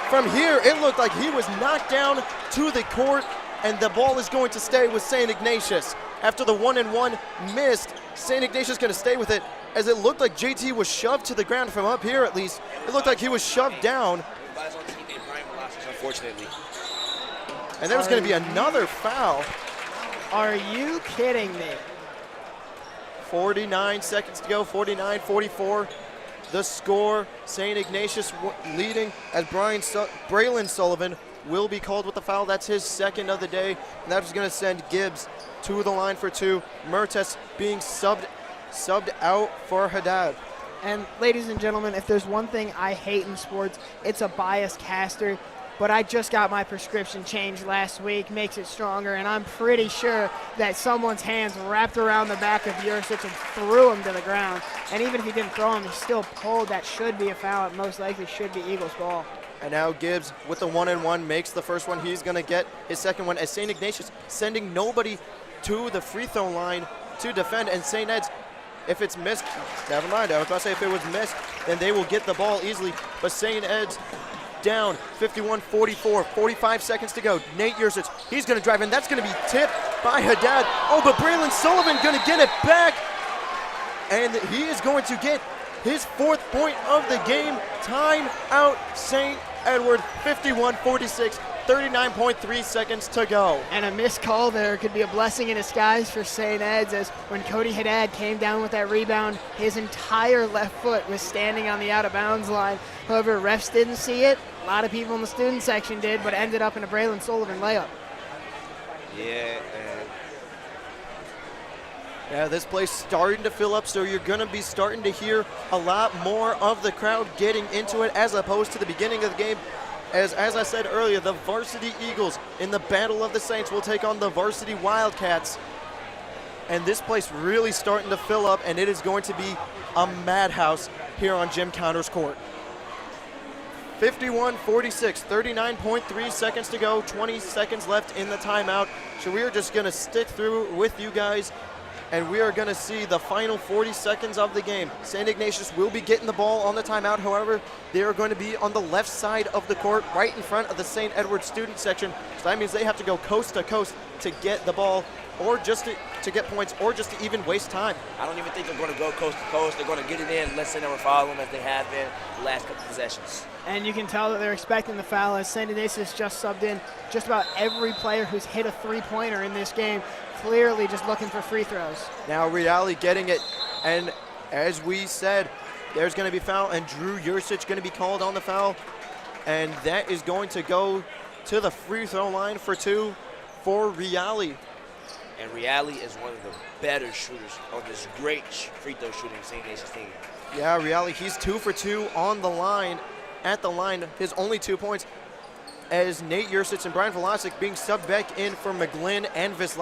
from here. It looked like he was knocked down to the court, and the ball is going to stay with St. Ignatius. After the one-and-one missed, St. Ignatius is going to stay with it, as it looked like JT was shoved to the ground from up here at least. It looked like he was shoved down. Unfortunately. And there's going to be another foul. Are you kidding me? 49 seconds to go, 49-44. The score, St. Ignatius leading as Braylon Sullivan will be called with the foul. That's his second of the day, and that's going to send Gibbs to the line for two. Mertes being subbed out for Haddad. And ladies and gentlemen, if there's one thing I hate in sports, it's a biased caster. But I just got my prescription changed last week, makes it stronger, and I'm pretty sure that someone's hands wrapped around the back of Yursich and threw him to the ground. And even if he didn't throw him, he still pulled. That should be a foul. It most likely should be Eagles ball. And now Gibbs with the one-and-one makes the first one. He's going to get his second one as St. Ignatius sending nobody to the free throw line to defend. And St. Ed's, if it's missed, never mind. I was going to say if it was missed, then they will get the ball easily. But St. Ed's down 51-44, 45 seconds to go. Nate Yursich, he's going to drive in. That's going to be tipped by Haddad. Oh, but Braylon Sullivan going to get it back. And he is going to get his fourth point of the game. Time out, St. Edward, 51-46, 39.3 seconds to go. And a missed call there could be a blessing in disguise for St. Ed's, as when Cody Haddad came down with that rebound, his entire left foot was standing on the out-of-bounds line. However, refs didn't see it. A lot of people in the student section did, but ended up in a Braylon Sullivan layup. Yeah, this place starting to fill up, so you're going to be starting to hear a lot more of the crowd getting into it as opposed to the beginning of the game. As I said earlier, the varsity Eagles in the Battle of the Saints will take on the varsity Wildcats. And this place really starting to fill up, and it is going to be a madhouse here on Jim Counter's court. 51-46, 39.3 seconds to go, 20 seconds left in the timeout. So we are just going to stick through with you guys, and we are going to see the final 40 seconds of the game. St. Ignatius will be getting the ball on the timeout. However, they are going to be on the left side of the court, right in front of the St. Edward student section. So that means they have to go coast to coast to get the ball, or just to get points, or just to even waste time. I don't even think they're going to go coast to coast. They're going to get it in, let St. Edward follow them as they have been the last couple possessions. And you can tell that they're expecting the foul, as St. Ignatius just subbed in just about every player who's hit a three-pointer in this game, clearly just looking for free throws. Now Reale getting it, and as we said, there's going to be foul, and Drew Yursich going to be called on the foul, and that is going to go to the free throw line for two for Reale. And Reale is one of the better shooters on this great free throw shooting St. Ignatius team. Yeah, Reale, he's 2 for 2 on the line, at the line, his only 2 points, as Nate Yursich and Brian Velasic being subbed back in for McGlynn and Visla.